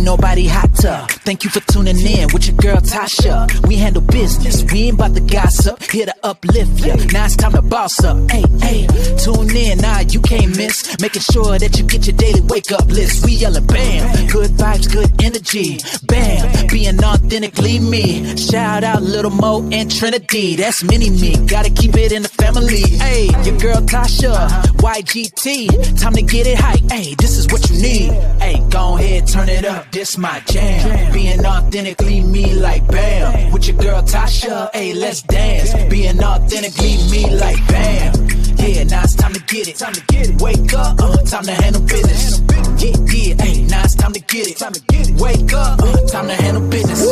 ain't nobody hotter. Thank you for tuning in with your girl Tasha. We handle business, we ain't about to gossip. Here to uplift ya, now it's time to boss up. Hey, hey, tune in, nah, you can't miss. Making sure that you get your daily wake up list. We yelling bam, good vibes, good energy. Bam, being authentically me. Shout out Little Mo and Trinity, that's mini me. Gotta keep it in the family. Hey, your girl Tasha, YGT. Time to get it hype. Hey, this is what you need. Hey, go ahead, turn it up. This my jam. Being authentically me like bam. With your girl Tasha, hey, let's dance. Being authentically me like bam. Yeah, now it's time to get it. Time to get it. Wake up, time to handle business. Yeah, yeah, hey, now it's time to get it. Time to get it. Wake up, time to handle business.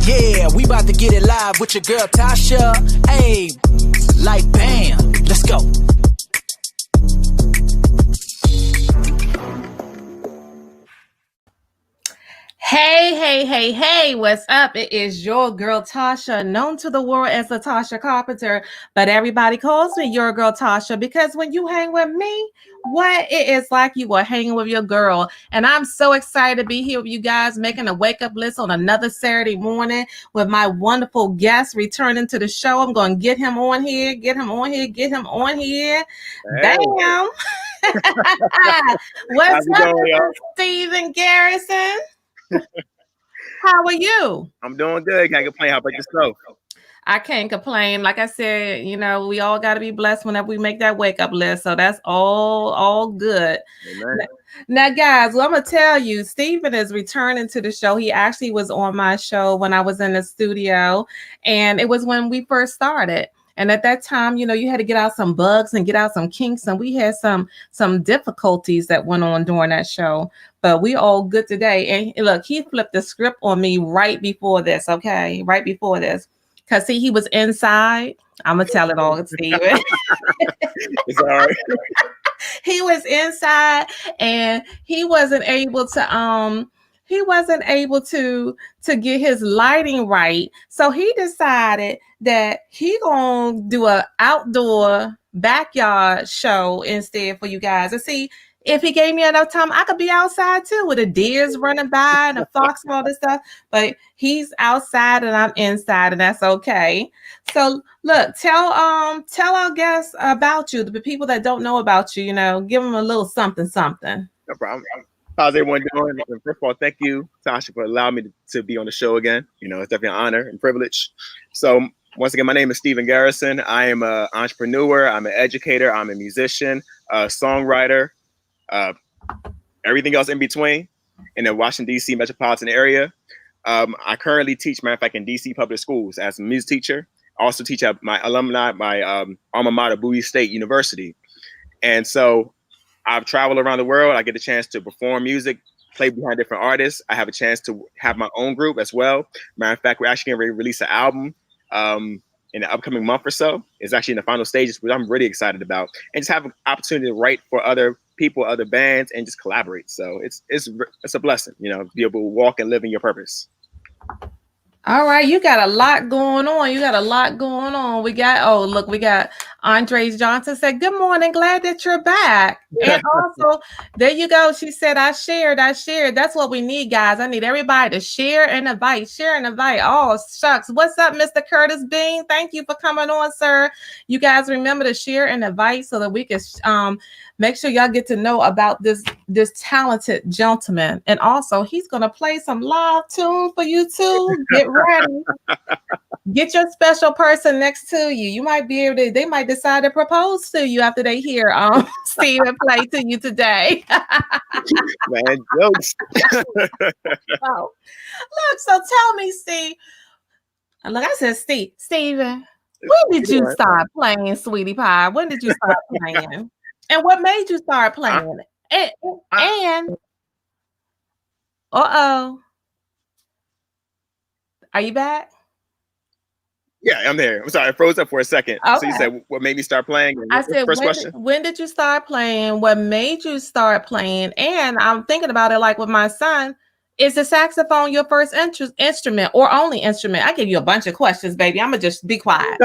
Yeah, we about to get it live with your girl Tasha. Hey, like bam. Let's go. Hey, what's up? It is your girl Tasha, known to the world as the Tasha Carpenter, but everybody calls me your girl Tasha because when you hang with me, what it is like you are hanging with your girl. And I'm so excited to be here with you guys, making a wake-up list on another Saturday morning with my wonderful guest returning to the show. I'm going to get him on here. Hey. Bam! What's up, Stephen Garrison? How are you? I'm doing good. Can't complain. How about yourself? I can't complain. Like I said, you know, we all got to be blessed whenever we make that wake up list. So that's all good. Now, guys, well, I'm going to tell you, Stephen is returning to the show. He actually was on my show when I was in the studio, and it was when we first started. And at that time, you know, you had to get out some bugs and get out some kinks. And we had some difficulties that went on during that show. But we all good today. And look, he flipped the script on me right before this. Okay. Right before this. Because see, he was inside. I'm going to tell it all, Steven. It's all right. He was inside and he wasn't able to get his lighting right. So he decided that he gonna do an outdoor backyard show instead for you guys. And see, if he gave me enough time, I could be outside too with the deers running by and the fox and all this stuff. But he's outside and I'm inside, and that's okay. So look, tell our guests about you, the people that don't know about you, you know, give them a little something. No problem. How's everyone doing? And first of all, thank you, Tasha, for allowing me to be on the show again. You know, it's definitely an honor and privilege. So once again, my name is Stephen Garrison. I am an entrepreneur. I'm an educator. I'm a musician, a songwriter, everything else in between in the Washington, D.C. metropolitan area. I currently teach, matter of fact, in D.C. public schools as a music teacher. I also teach at my alumni, my alma mater, Bowie State University. And so I've traveled around the world. I get a chance to perform music, play behind different artists. I have a chance to have my own group as well. Matter of fact, we're actually going to release an album in the upcoming month or so. It's actually in the final stages, which I'm really excited about. And just have an opportunity to write for other people, other bands, and just collaborate. So it's a blessing, you know, to be able to walk and live in your purpose. All right, you got a lot going on. We got Andres Johnson said, "Good morning, glad that you're back." And also, there you go. She said, I shared. That's what we need, guys. I need everybody to share and invite. Oh, shucks. What's up, Mr. Curtis Bean? Thank you for coming on, sir. You guys remember to share and invite so that we can make sure y'all get to know about this talented gentleman. And also, he's going to play some live tunes for you too. Get ready. Get your special person next to you. You might be able to, they might decide to propose to you after they hear Steven play to you today. Man, jokes. Oh. Look, so tell me, Steve. Look, I said, Steven, when did you start playing Sweetie Pie? When did you start playing? And what made you start playing it? And are you back? Yeah, I'm there. I'm sorry, I froze up for a second. Okay. So you said what made me start playing? I said, when did you start playing? What made you start playing? And I'm thinking about it like with my son. Is the saxophone your first instrument or only instrument? I give you a bunch of questions, baby. I'm going to just be quiet.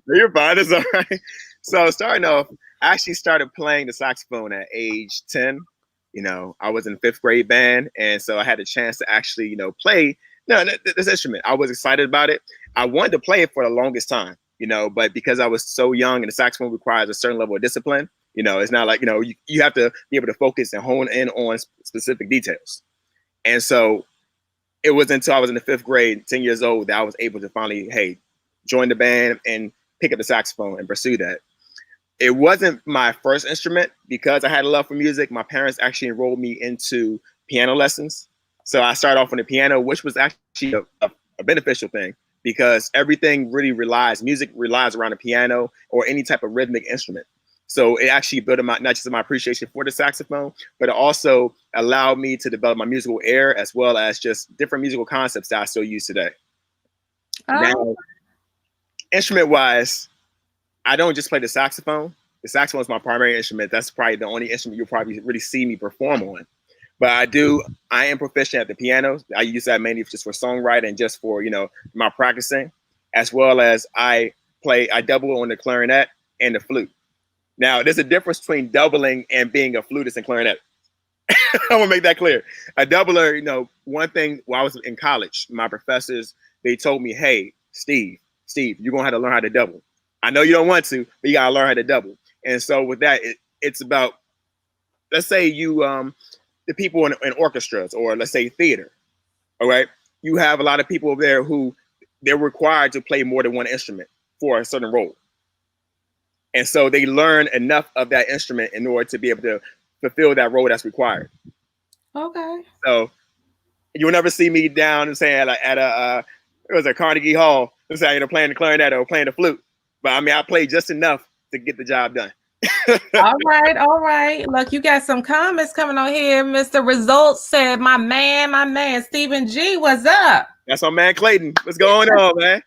You're fine. It's all right. So starting off, I actually started playing the saxophone at age 10. I was in 5th grade band, and so I had a chance to actually, play this instrument. I was excited about it. I wanted to play it for the longest time, but because I was so young and the saxophone requires a certain level of discipline, it's not like, you have to be able to focus and hone in on specific details. And so it was until I was in the 5th grade, 10 years old, that I was able to finally, hey, join the band and pick up the saxophone and pursue that. It wasn't my first instrument because I had a love for music. My parents actually enrolled me into piano lessons. So I started off on the piano, which was actually a beneficial thing because everything really music relies around a piano or any type of rhythmic instrument. So it actually built not just my appreciation for the saxophone, but it also allowed me to develop my musical ear as well as just different musical concepts that I still use today. Now, instrument-wise, I don't just play the saxophone. The saxophone is my primary instrument. That's probably the only instrument you'll probably really see me perform on. But I am proficient at the piano. I use that mainly just for songwriting and just for, my practicing, as well as I double on the clarinet and the flute. Now, there's a difference between doubling and being a flutist and clarinet. I want to make that clear. A doubler, one thing while I was in college, my professors, they told me, hey, Steve, you're going to have to learn how to double. I know you don't want to, but you got to learn how to double. And so with that, it's about, let's say the people in orchestras or let's say theater, all right? You have a lot of people there who they're required to play more than one instrument for a certain role. And so they learn enough of that instrument in order to be able to fulfill that role that's required. Okay. So you'll never see me down and saying like at a Carnegie Hall, saying playing the clarinet or playing the flute. But I mean, I played just enough to get the job done. All right. Look, you got some comments coming on here. Mr. Results said, my man, Stephen G, what's up? That's my man Clayton. What's going on, man?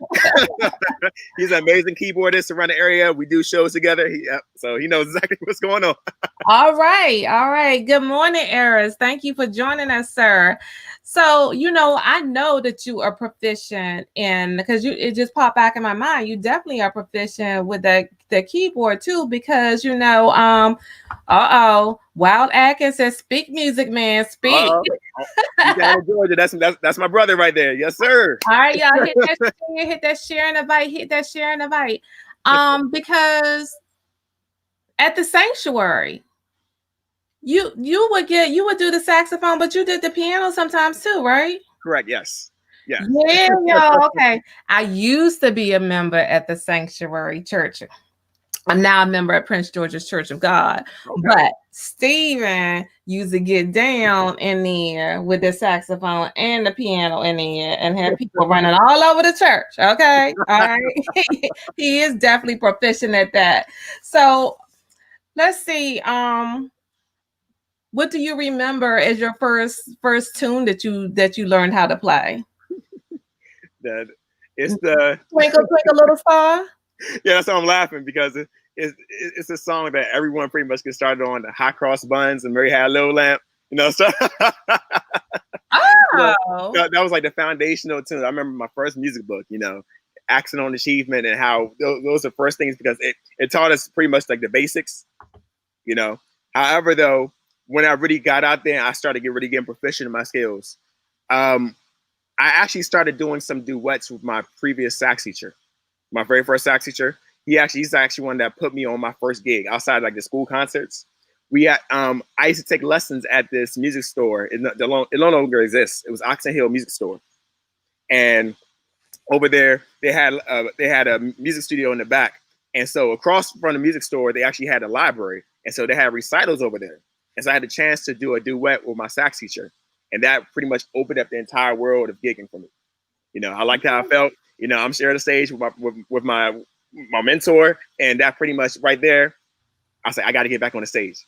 He's an amazing keyboardist around the area. We do shows together. So he knows exactly what's going on. All right. Good morning, Eris. Thank you for joining us, sir. So, I know that you are proficient because it just popped back in my mind. You definitely are proficient with the keyboard too, because Wild Atkins says, "Speak music, man, speak." He's down in Georgia. That's my brother right there. Yes, sir. All right, y'all hit that share and invite. Because at the sanctuary, you would do the saxophone, but you did the piano sometimes too, right? Correct. Yes. Yeah. Yeah, y'all. Okay. I used to be a member at the Sanctuary Church. I'm now a member at Prince George's Church of God. Okay. But Stephen used to get down in there with the saxophone and the piano in there and have people running all over the church. Okay. All right. He is definitely proficient at that. So let's see. What do you remember as your first tune that you learned how to play? It's the Twinkle Twinkle Little Star. Yeah, that's why I'm laughing because it's a song that everyone pretty much gets started on. The Hot Cross Buns and Mary Had a Little Lamp, So that was like the foundational tune. I remember my first music book, Accent on Achievement, and how those are the first things because it taught us pretty much like the basics, However, though, when I really got out there, and I started getting proficient in my skills. I actually started doing some duets with my previous sax teacher. My very first sax teacher. He's actually one that put me on my first gig outside like the school concerts. I used to take lessons at this music store. It no longer exists. It was Oxon Hill Music Store, and over there they had a music studio in the back. And so across from the music store, they actually had a library, and so they had recitals over there. And so I had a chance to do a duet with my sax teacher, and that pretty much opened up the entire world of gigging for me. I liked how I felt. I'm sharing the stage with my mentor, and that pretty much right there, I said, I got to get back on the stage.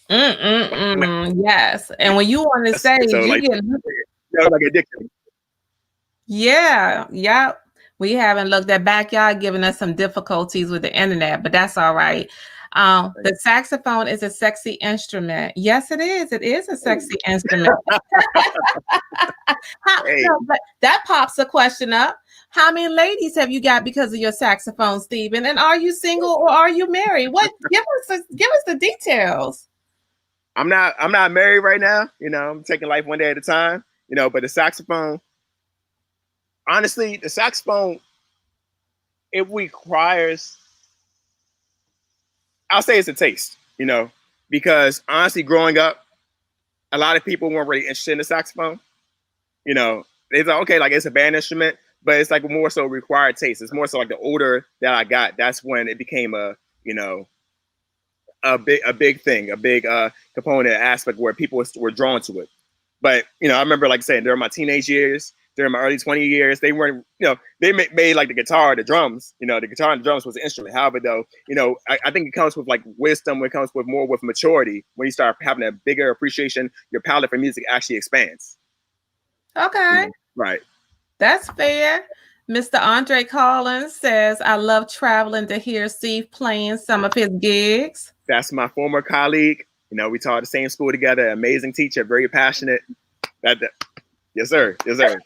Yes, and when you on the stage, so you get like addicted. Yeah. We haven't looked at backyard, giving us some difficulties with the internet, but that's all right. The saxophone is a sexy instrument. Yes, it is. It is a sexy instrument. But that pops a question up. How many ladies have you got because of your saxophone, Stephen? And are you single or are you married? Give us the details. I'm not married right now. You know, I'm taking life one day at a time. You know, but the saxophone, honestly, the saxophone, it requires, I'll say it's a taste, you know, because honestly, growing up, a lot of people weren't really interested in the saxophone. You know, they thought, okay, like it's a band instrument, but it's like more so required taste. It's more so like the older that I got, that's when it became a, you know, a big thing, a big component aspect where people were drawn to it. But you know, I remember like saying during my teenage years, during my early 20 years, they weren't, you know, they made like the guitar, the drums, you know, the guitar and the drums was an instrument. However, though, you know, I think it comes with like wisdom, it comes with more with maturity. When you start having a bigger appreciation, your palette for music actually expands. Okay. Right. That's fair. Mr. Andre Collins says, I love traveling to hear Steve playing some of his gigs. That's my former colleague. You know, we taught the same school together. Amazing teacher, very passionate. Yes, sir. Yes, sir.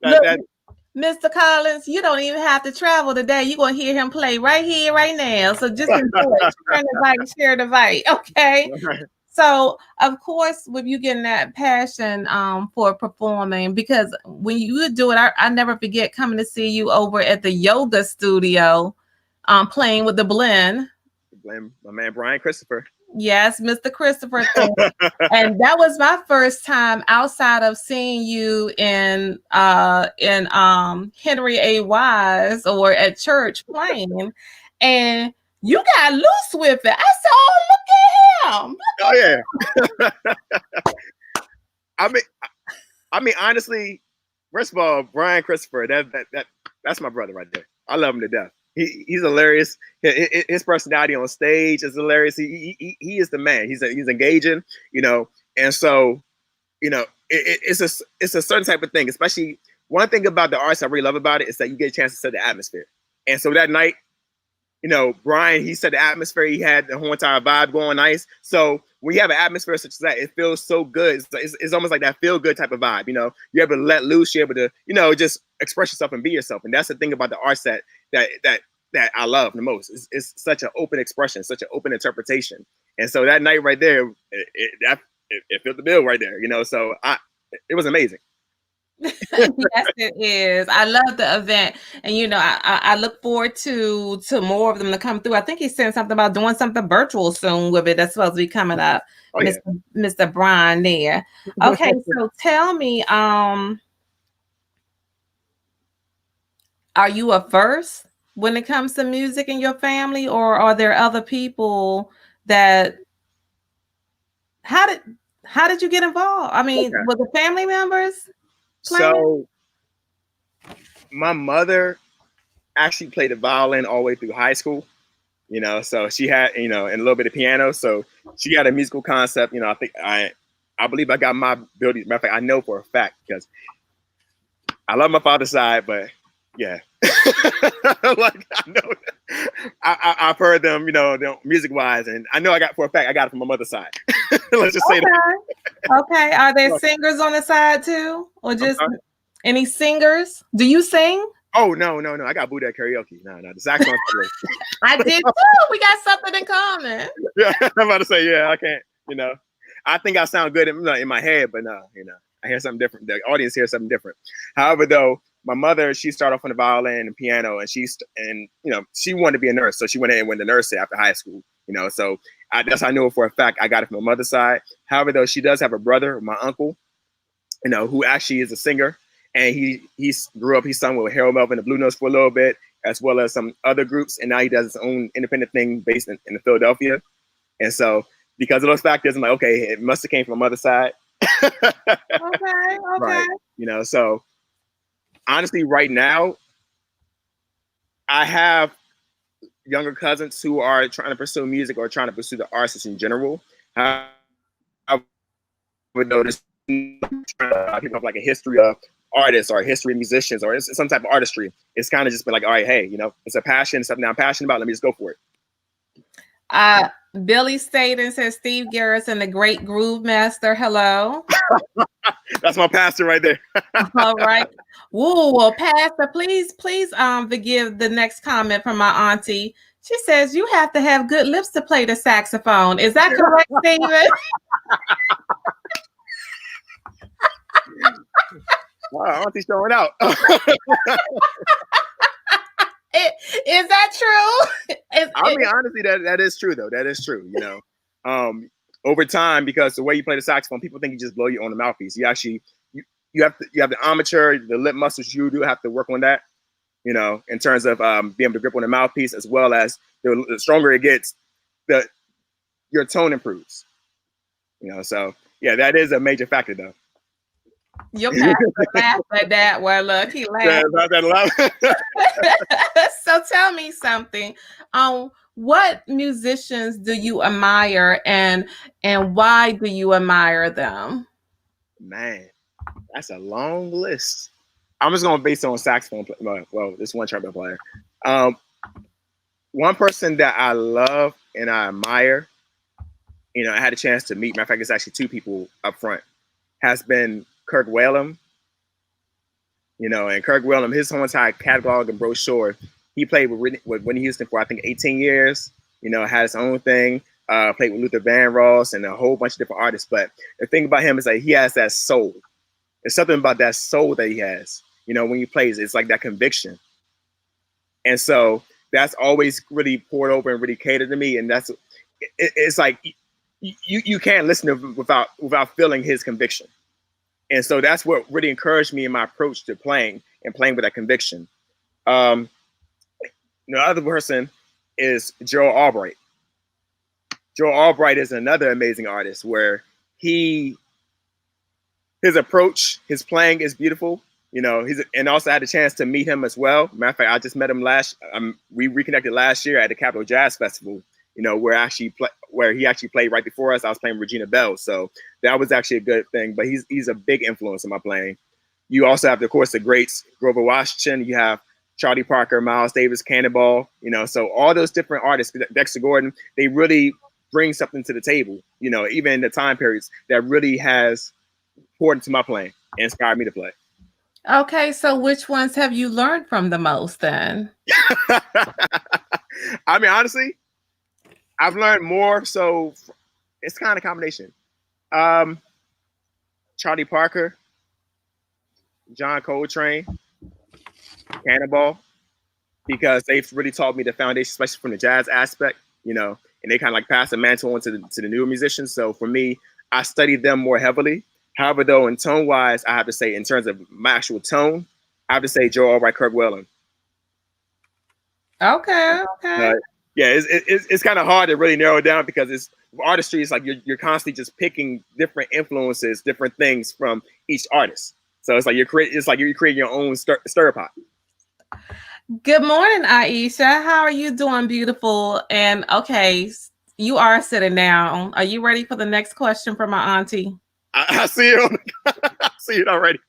Look, Mr. Collins, you don't even have to travel today. You're going to hear him play right here, right now. So just enjoy it. Share the vibe. Okay. So, of course, with you getting that passion for performing, because when you do it, I never forget coming to see you over at the yoga studio playing with the blend. My man, Brian Christopher. Yes, Mr. Christopher. And that was my first time outside of seeing you in Henry A. Wise or at church playing. And you got loose with it. I said, oh, look at him. Oh, yeah. I mean, honestly, first of all, Brian Christopher, that's my brother right there. I love him to death. He's hilarious. His personality on stage is hilarious. He is the man. He's engaging, you know. And so, you know, it's a certain type of thing. Especially one thing about the arts I really love about it is that you get a chance to set the atmosphere. And so that night, you know, Brian, he set the atmosphere. He had the whole entire vibe going nice. So when you have an atmosphere such as that, it feels so good. It's almost like that feel good type of vibe. You know, you're able to let loose. You're able to, you know, just express yourself and be yourself. And that's the thing about the arts that I love the most. It's such an open expression, such an open interpretation. And so that night right there, it fit the bill right there. You know, so it was amazing. Yes, it is. I love the event, and you know, I look forward to more of them to come through. I think he said something about doing something virtual soon with it. That's supposed to be coming up. Oh, yeah. Mr. Brian there. Okay, so tell me, are you a first when it comes to music in your family, or are there other people that? How did you get involved? I mean, with the family members? So my mother actually played the violin all the way through high school, you know, so she had, you know, and a little bit of piano. So she got a musical concept, you know. I believe I got my ability. Matter of fact, I know for a fact because I love my father's side, but yeah, like I know I've heard them, you know, music wise, and I know I got for a fact I got it from my mother's side. Let's just say that. Okay. Are there singers on the side too, or just any singers? Do you sing? Oh no! I got booed at karaoke. No, the saxophone. I did too. We got something in common. Yeah, I'm about to say yeah. I can't. You know, I think I sound good in my head, but no, you know, I hear something different. The audience hears something different. However, though, my mother, she started off on the violin and piano, and you know, she wanted to be a nurse, so she went in and went to nursing after high school. You know, so that's how I know for a fact I got it from my mother's side. However, though, she does have a brother, my uncle, you know, who actually is a singer, and he grew up. He sung with Harold Melvin and the Blue Notes for a little bit, as well as some other groups, and now he does his own independent thing based in Philadelphia. And so, because of those factors, I'm like, okay, it must have came from my mother's side. Okay. Right. You know, so honestly, right now, I have younger cousins who are trying to pursue music or trying to pursue the arts in general. I would notice people have like a history of artists or a history of musicians or some type of artistry. It's kind of just been like, all right, hey, you know, it's a passion, something I'm passionate about. Let me just go for it. Billy Staten says Steve Garrison, the great groove master. Hello. That's my pastor right there. All right. Woo, well, Pastor, please forgive the next comment from my auntie. She says you have to have good lips to play the saxophone. Is that correct, Steven? Wow, Auntie's showing out. Is that true? I mean, honestly, that is true though. That is true. You know, over time, because the way you play the saxophone, people think you just blow you on the mouthpiece. You actually you have the armature, the lip muscles. You do have to work on that. You know, in terms of being able to grip on the mouthpiece, as well as the stronger it gets, your tone improves. You know, so yeah, that is a major factor though. Your pastor laughed at that. Well, look, he laughed. So tell me something. What musicians do you admire, and why do you admire them? Man, that's a long list. I'm just going based on saxophone. Well, this one trumpet player. One person that I love and I admire, you know, I had a chance to meet. Matter of fact, it's actually two people up front. Has been Kirk Whalum. You know, and Kirk Whalum, his whole entire catalog and brochure, he played with Whitney Houston for I think 18 years. You know, had his own thing. Played with Luther Vandross and a whole bunch of different artists. But the thing about him is that he has that soul. There's something about that soul that he has. You know, when he plays, it's like that conviction. And so that's always really poured over and really catered to me. And it's like you can't listen to without feeling his conviction. And so that's what really encouraged me in my approach to playing with that conviction. The other person is Joe Albright. Joe Albright is another amazing artist where his approach, his playing is beautiful. You know, and also had a chance to meet him as well. Matter of fact, I just met him we reconnected last year at the Capitol Jazz Festival. You know, where he actually played right before us. I was playing Regina Bell, so that was actually a good thing. But he's a big influence in my playing. You also have, of course, the greats Grover Washington. You have Charlie Parker, Miles Davis, Cannonball. You know, so all those different artists, Dexter Gordon, they really bring something to the table. You know, even in the time periods that really has poured into my playing and inspired me to play. Okay, so which ones have you learned from the most then? I mean, honestly, I've learned more, so it's kind of a combination. Charlie Parker, John Coltrane, Cannonball, because they've really taught me the foundation, especially from the jazz aspect, you know, and they kind of like pass the mantle on to the newer musicians. So for me, I studied them more heavily. However, though, in tone-wise, I have to say, in terms of my actual tone, I have to say Joe Albright, Kirk Whalum. Okay. Yeah, it's kind of hard to really narrow it down because artistry is like you're constantly just picking different influences, different things from each artist. So it's like you're creating your own stir pot. Good morning, Aisha. How are you doing, beautiful? And okay, you are sitting down. Are you ready for the next question from my auntie? I see it. I see it already.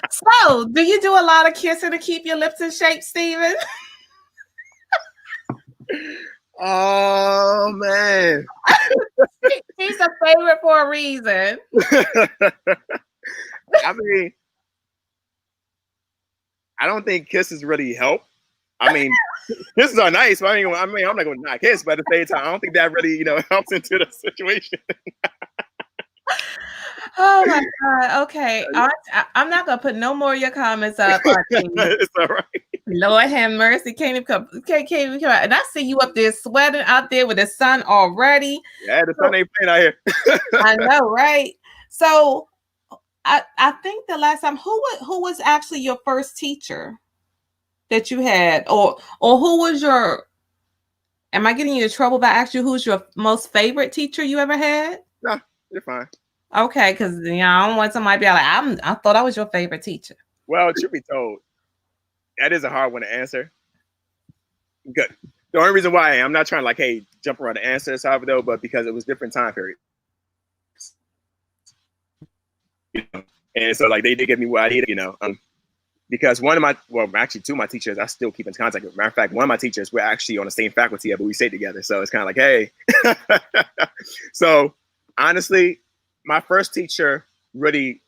So, do you do a lot of kissing to keep your lips in shape, Steven? Oh man, he's a favorite for a reason. I mean, I don't think kisses really help. I mean, kisses are nice, but I'm not going to not kiss, but at the same time, I don't think that really, helps into the situation. Oh my God. Okay. I'm not going to put no more of your comments up. It's all right. Lord have mercy. Can't even come out. And I see you up there sweating out there with the sun already. Yeah, the sun ain't playing out here. I know, right? So I think the last time, who was actually your first teacher that you had? Or who was am I getting you in trouble by asking who's your most favorite teacher you ever had? No, you're fine. Okay, because I don't want somebody to be like, I thought I was your favorite teacher. Well, truth be told, that is a hard one to answer. Good. The only reason why I'm not trying to jump around the answers, however, though, but because it was different time periods. And so they did give me what I needed, because two of my teachers I still keep in contact with. Matter of fact, one of my teachers, we're actually on the same faculty, but we stay together. So it's kind of like, hey. So honestly, my first teacher really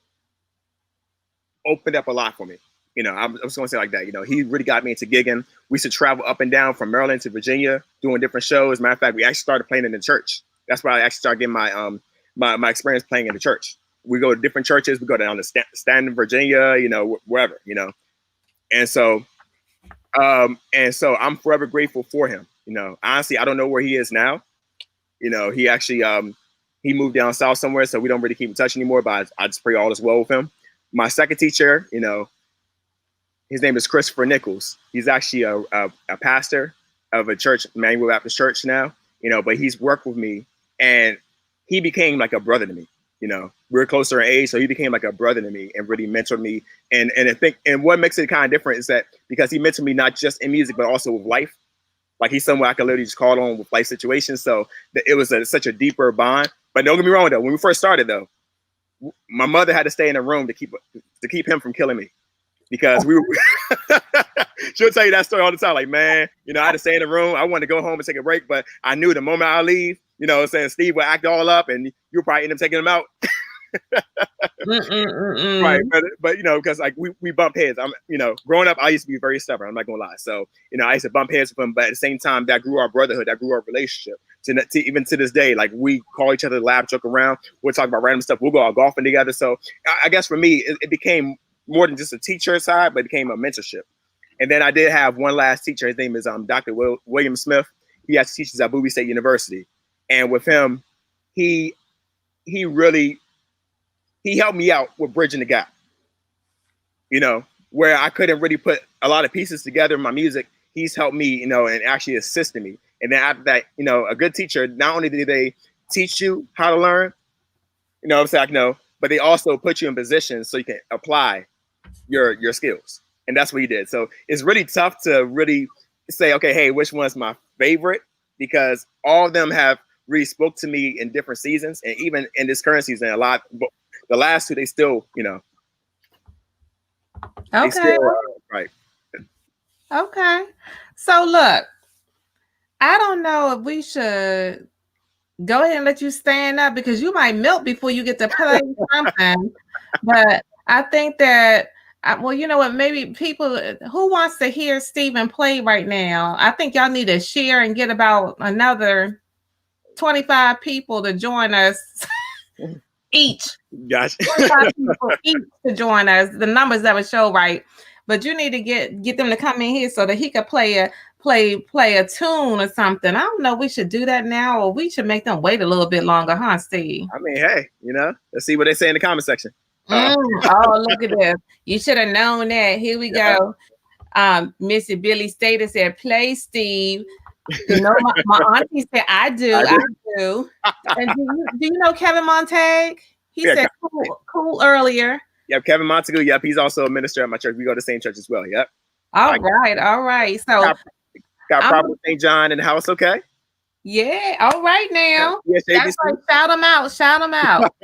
opened up a lot for me. You know, I'm just gonna say like that. You know, he really got me into gigging. We used to travel up and down from Maryland to Virginia doing different shows. Matter of fact, we actually started playing in the church. That's where I actually started getting my experience playing in the church. We go to different churches. We go down to Stanton, Virginia. You know, wherever. You know, and so I'm forever grateful for him. You know, honestly, I don't know where he is now. You know, he actually he moved down south somewhere, so we don't really keep in touch anymore. But I just pray all is well with him. My second teacher, you know, his name is Christopher Nichols. He's actually a pastor of a church, Emmanuel Baptist Church now. You know, but he's worked with me, and he became like a brother to me. You know, we're closer in age, so he became like a brother to me and really mentored me. And I think, and what makes it kind of different is that because he mentored me not just in music but also with life. Like he's someone I could literally just call on with life situations. So it was such a deeper bond. But don't get me wrong though. When we first started though, my mother had to stay in the room to keep him from killing me, because we were. She'll tell you that story all the time. Like, man, you know, I had to stay in the room. I wanted to go home and take a break, but I knew the moment I leave, you know, saying Steve would act all up, and you'll probably end up taking him out. Right, but you know, because like we bump heads. You know, growing up, I used to be very stubborn. I'm not gonna lie. So you know, I used to bump heads with him, but at the same time, that grew our brotherhood, that grew our relationship. To even to this day, like we call each other, laugh, joke around. We'll talk about random stuff. We'll go out golfing together. So I guess for me, it became more than just a teacher side, but it became a mentorship. And then I did have one last teacher. His name is Dr. William Smith. He actually teaches at Bowie State University, and with him, he helped me out with bridging the gap. You know, where I couldn't really put a lot of pieces together in my music, he's helped me, you know, and actually assisted me. And then after that, you know, a good teacher, not only do they teach you how to learn, you know what I'm saying, you know, but they also put you in positions so you can apply your skills. And that's what he did. So it's really tough to really say, okay, hey, which one's my favorite? Because all of them have really spoke to me in different seasons. And even in this current season, a lot, the last two, they still, you know. Okay. Still, right. Okay. So look, I don't know if we should go ahead and let you stand up, because you might melt before you get to play something. But I think that, well, you know what, maybe people who wants to hear Steven play right now, I think y'all need to share and get about another 25 people to join us each. Gotcha. 25 people each to join us, the numbers that would show right. But you need to get them to come in here so that he could play a tune or something. I don't know. We should do that now, or we should make them wait a little bit longer, huh, Steve? I mean, hey, you know, let's see what they say in the comment section. Oh, look at this. You should have known that. Here we go. Missy Billy Stater said, play Steve. You know, my auntie said, I do. And do you know Kevin Montague? He said cool earlier. Yep, Kevin Montague. Yep, he's also a minister at my church. We go to the same church as well. Yep. All right. So got Prophet St. John in the house, okay? Yeah, all right now. Yes, that's right. Shout them out.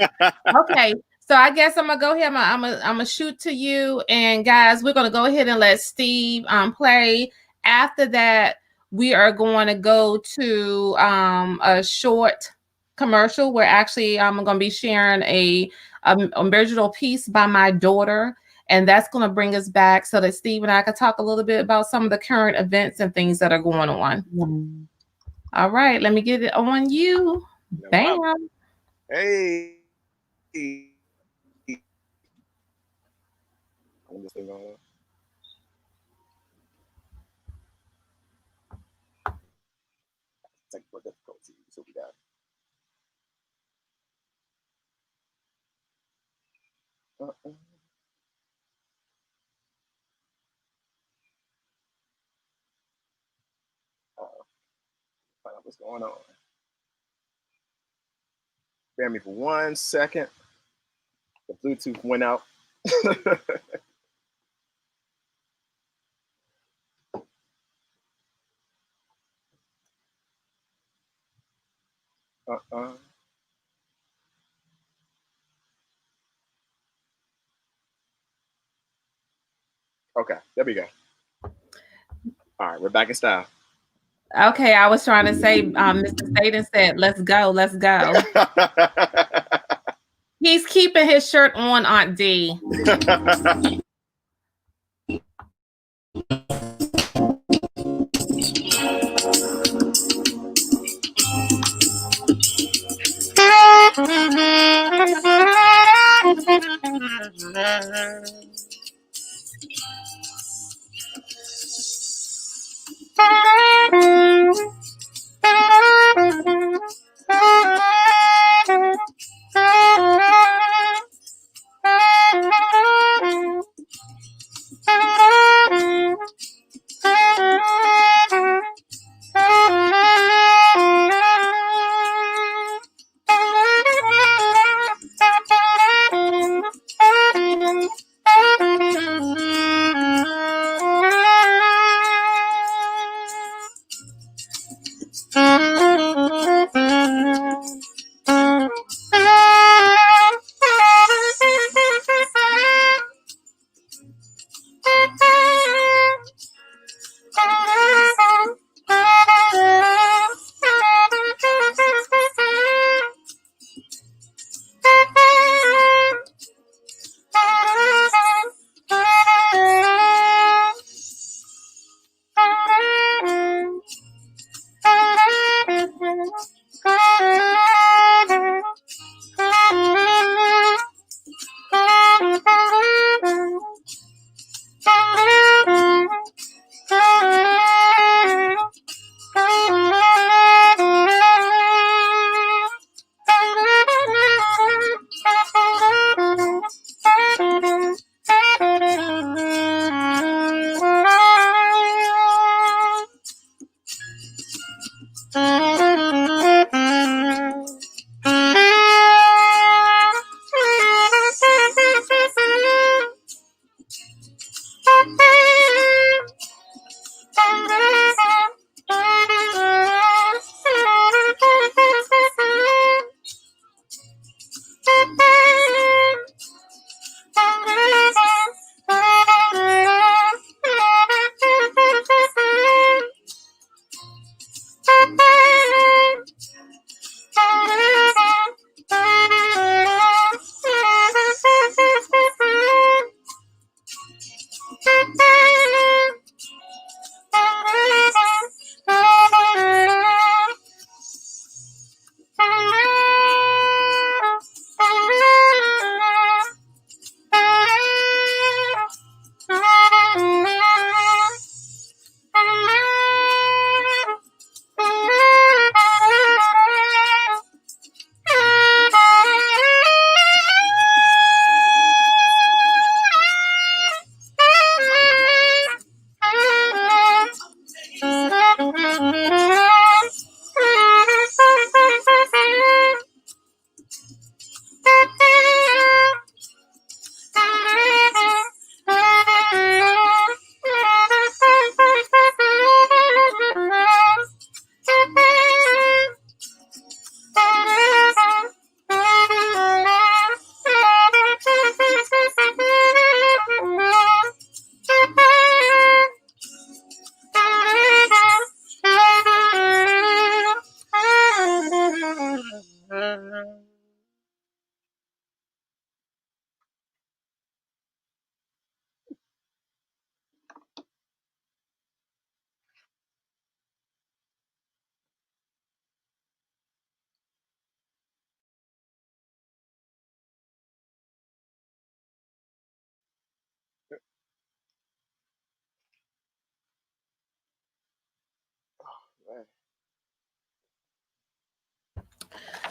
Okay. So I guess I'm gonna go ahead. I'm gonna shoot to you, and guys, we're gonna go ahead and let Steve play. After that, we are going to go to a short commercial where actually I'm gonna be sharing a original piece by my daughter, and that's gonna bring us back so that Steve and I can talk a little bit about some of the current events and things that are going on. All right, let me get it on you. No Bam. problem. Hey. This thing going on. Technical difficulty. So we got. Find out what's going on. Bear me for 1 second. The Bluetooth went out. Okay, there we go. All right, we're back in style. Okay, I was trying to say, Mr. Staten said, let's go. He's keeping his shirt on, Aunt D.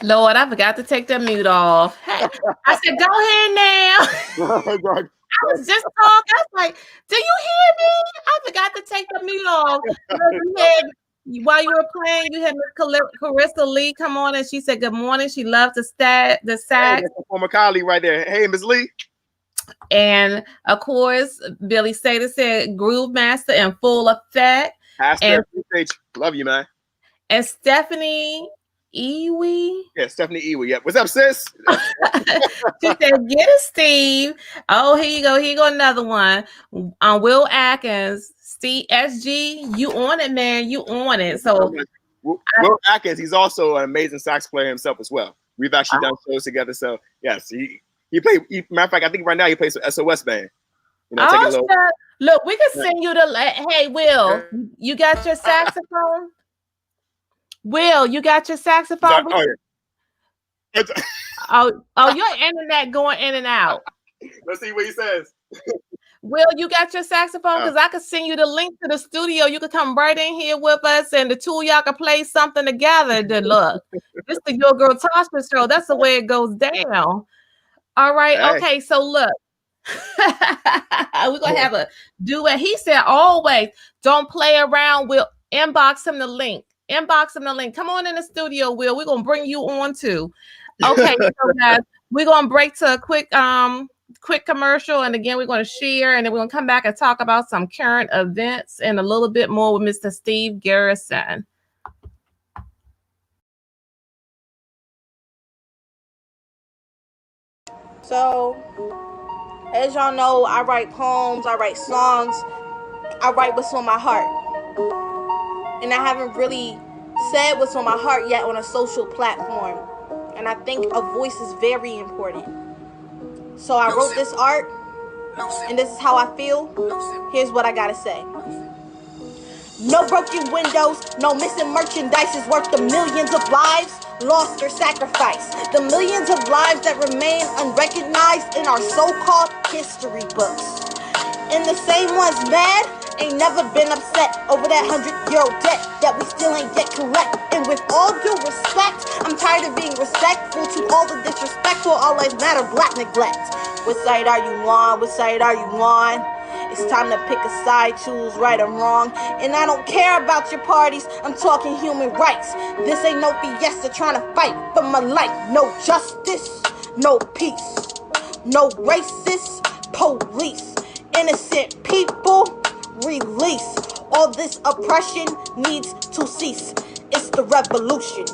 Lord, I forgot to take the mute off. Hey, I said, go ahead now. I was just talking. I was like, do you hear me? I forgot to take the mute off. While you were playing, you had Miss Carissa Lee come on, and she said, good morning. She loves the sax. Hey, that's a former colleague right there. Hey, Ms. Lee. And of course, Billy Sater said, Groove Master in full effect. Pastor, love you, man. And Stephanie Ewe. Yeah, Stephanie Ewe. Yep. What's up, sis? She said, get it, Steve. Oh, here you go. Here you go, another one. Will Atkins, Steve SG, you on it, man. You on it. So Will Atkins, he's also an amazing sax player himself as well. We've actually done shows together. So yes, he played. Matter of fact, I think right now he plays for SOS Band. You know, look, we can send you the. Hey, Will, you got your saxophone? Will, you got your saxophone? Oh, your internet going in and out. Let's see what he says. Will, you got your saxophone? Because I could send you the link to the studio. You could come right in here with us, and the two of y'all could play something together. Look, this is Your Girl Tasha show. That's the way it goes down. All right. Hey. Okay. So look, we're gonna have a duet. He said, always don't play around. We'll inbox him the link. Come on in the studio, Will. We're gonna bring you on too. Okay, so guys, we're gonna break to a quick commercial, and again, we're gonna share, and then we're gonna come back and talk about some current events and a little bit more with Mr. Steve Garrison. So, as y'all know, I write poems, I write songs, I write what's on my heart. And I haven't really said what's on my heart yet on a social platform. And I think a voice is very important. So I wrote this art, and this is how I feel. Here's what I gotta say. No broken windows, no missing merchandise is worth the millions of lives lost or sacrificed. The millions of lives that remain unrecognized in our so-called history books. And the same ones mad ain't never been upset over that 100-year-old debt that we still ain't yet collect. And with all due respect, I'm tired of being respectful to all the disrespectful, all lives matter, black neglect. What side are you on? What side are you on? It's time to pick a side, choose right or wrong. And I don't care about your parties, I'm talking human rights. This ain't no BS, they're trying to fight for my life. No justice, no peace, no racist police. Innocent people, release. All this oppression needs to cease. It's the revolution,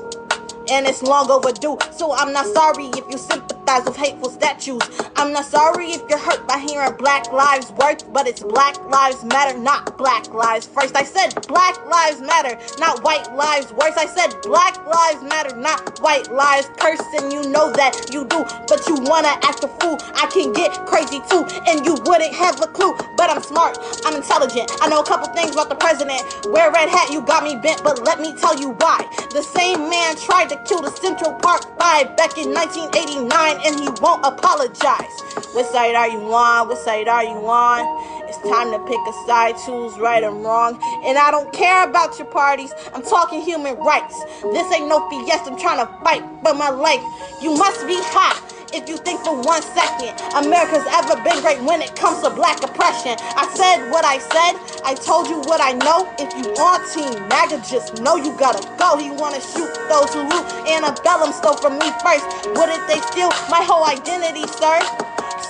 and it's long overdue. So I'm not sorry if you sympathize with hateful statues. I'm not sorry if you're hurt by hearing Black Lives Worth, but it's Black Lives Matter, not Black Lives First. I said Black Lives Matter, not white lives worse. I said Black Lives Matter, not white lives cursed, and you know that you do, but you wanna act a fool. I can get crazy too, and you wouldn't have a clue. But I'm smart, I'm intelligent, I know a couple things about the president. Wear a red hat, you got me bent, but let me tell you why. The same man tried to kill the Central Park 5 back in 1989, and he won't apologize. What side are you on? What side are you on? It's time to pick a side, choose right or wrong. And I don't care about your parties, I'm talking human rights. This ain't no BS, I'm trying to fight for my life. You must be hot if you think for 1 second America's ever been great when it comes to black oppression. I said what I said, I told you what I know. If you on Team MAGA, just know you gotta go. He wanna shoot those who loot. Antebellum stole from me first. Wouldn't they steal my whole identity, sir?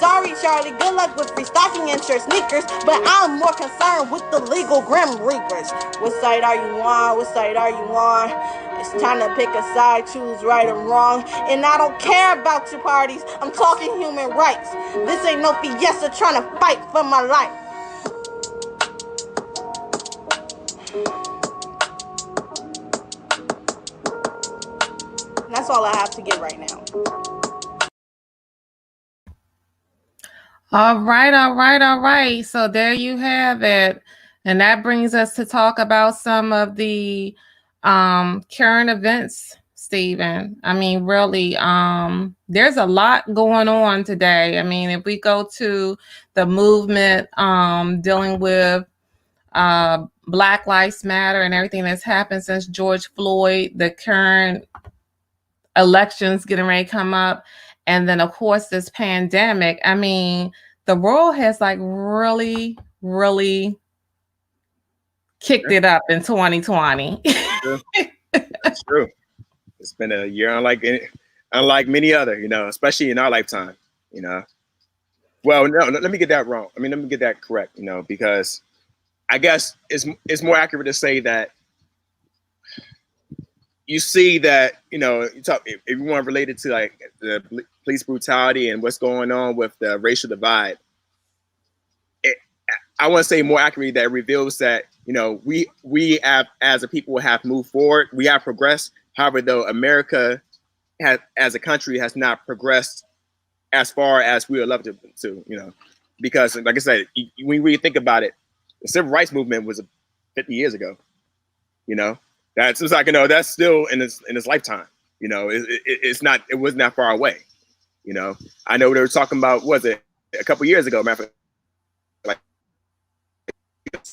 Sorry, Charlie, good luck with free stocking and shirt sneakers, but I'm more concerned with the legal Grim Reapers. What side are you on? What side are you on? It's time to pick a side, choose right or wrong. And I don't care about your parties, I'm talking human rights. This ain't no BS, I'm trying to fight for my life. And that's all I have to give right now. All right. So there you have it. And that brings us to talk about some of the current events, Stephen. I mean, really, there's a lot going on today. I mean, if we go to the movement dealing with Black Lives Matter and everything that's happened since George Floyd, the current elections getting ready to come up. And then, of course, this pandemic. I mean, the world has like really, really kicked it up in 2020. That's true. It's been a year unlike many other, especially in our lifetime, Well, no, let me get that wrong. I mean, let me get that correct, because I guess it's more accurate to say that you see that, you talk, if you want to relate it to like the police brutality and what's going on with the racial divide, I want to say more accurately that it reveals that, we have, as a people, have moved forward. We have progressed. However, though, America as a country has not progressed as far as we would love to, because like I said, when you really think about it, the civil rights movement was 50 years ago, that's just like, that's still in his lifetime, it wasn't that far away, I know they were talking about, was it a couple years ago, matter of fact, like,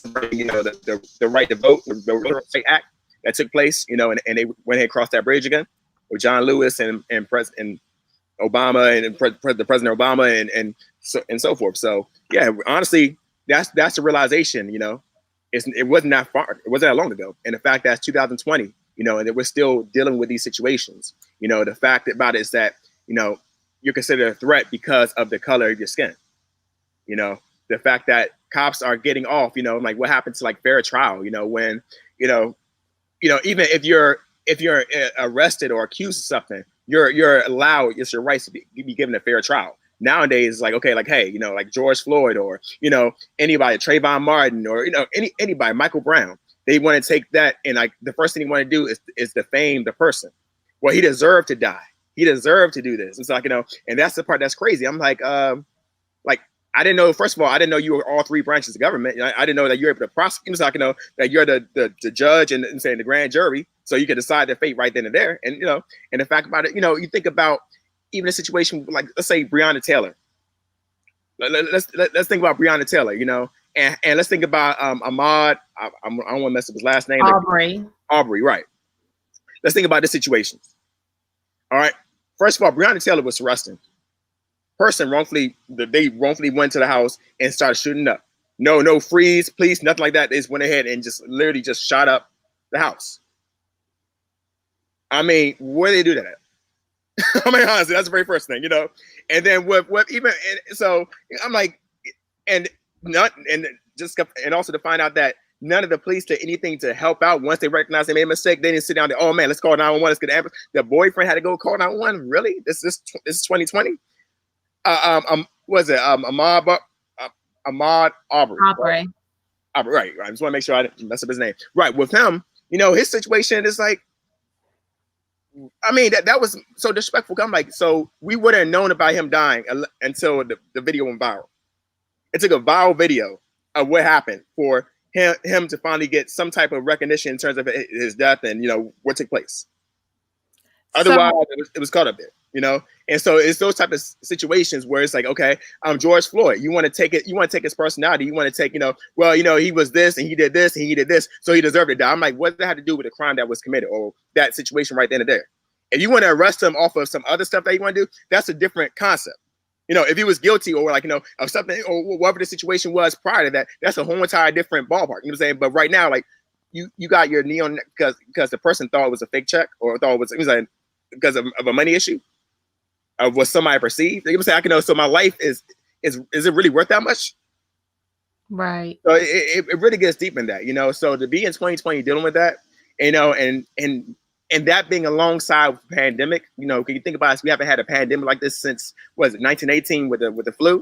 the right to vote, the Right Act that took place, and they went ahead and crossed that bridge again with John Lewis and President Obama and President Obama and so forth. So yeah, honestly, that's a realization. It wasn't that far. It wasn't that long ago. And the fact that it's 2020, and that we're still dealing with these situations. The fact about it is that you're considered a threat because of the color of your skin. The fact that cops are getting off. Like what happened to like fair trial. When even if you're arrested or accused of something, you're allowed, it's your right to be given a fair trial. Nowadays, like, okay, like, hey, like George Floyd or, anybody, Trayvon Martin or, anybody, Michael Brown, they want to take that and like the first thing they want to do is defame the person. Well, he deserved to die. He deserved to do this. It's like, and that's the part that's crazy. I'm like, I didn't know, first of all, I didn't know you were all three branches of government. I didn't know that you're able to prosecute. It's like, that you're the judge and saying the grand jury. So you can decide their fate right then and there. And, and the fact about it, you think about even a situation like, let's say Breonna Taylor. Let's think about Breonna Taylor, and let's think about Ahmaud. I don't want to mess up his last name. Aubrey, right. Let's think about this situation. All right. First of all, Breonna Taylor was arrested. Person they wrongfully went to the house and started shooting up. No freeze, police, nothing like that. They just went ahead and just literally just shot up the house. I mean, where did they do that at? I mean, honestly, that's the very first thing, And then so I'm like, and also to find out that none of the police did anything to help out once they recognized they made a mistake. They didn't sit down there. Oh man, let's call 911. Let's get ambulance. The boyfriend had to go call 911. Really? This is 2020. Was it Ahmaud Aubrey? Aubrey. Right. I just want to make sure I didn't mess up his name. Right. With him, his situation is like, I mean, that was so disrespectful. I'm like, so we wouldn't have known about him dying until the video went viral. It took a viral video of what happened for him to finally get some type of recognition in terms of his death and, what took place. Otherwise, it was caught up there. And so it's those type of situations where it's like, okay, George Floyd, you want to take his personality, you want to take, he was this and he did this and he did this, so he deserved to die. I'm like, what does that have to do with the crime that was committed or that situation right then and there? If you want to arrest him off of some other stuff that you want to do, that's a different concept. If he was guilty or like, of something or whatever the situation was prior to that, that's a whole entire different ballpark. You know what I'm saying? But right now, like you got your knee on because the person thought it was a fake check or thought it was like because of a money issue. Of what somebody perceived. You know what I'm saying? I can know. So my life is it really worth that much? Right. So it really gets deep in that, So to be in 2020 dealing with that, and that being alongside with the pandemic, can you think about it? We haven't had a pandemic like this since 1918 with the flu,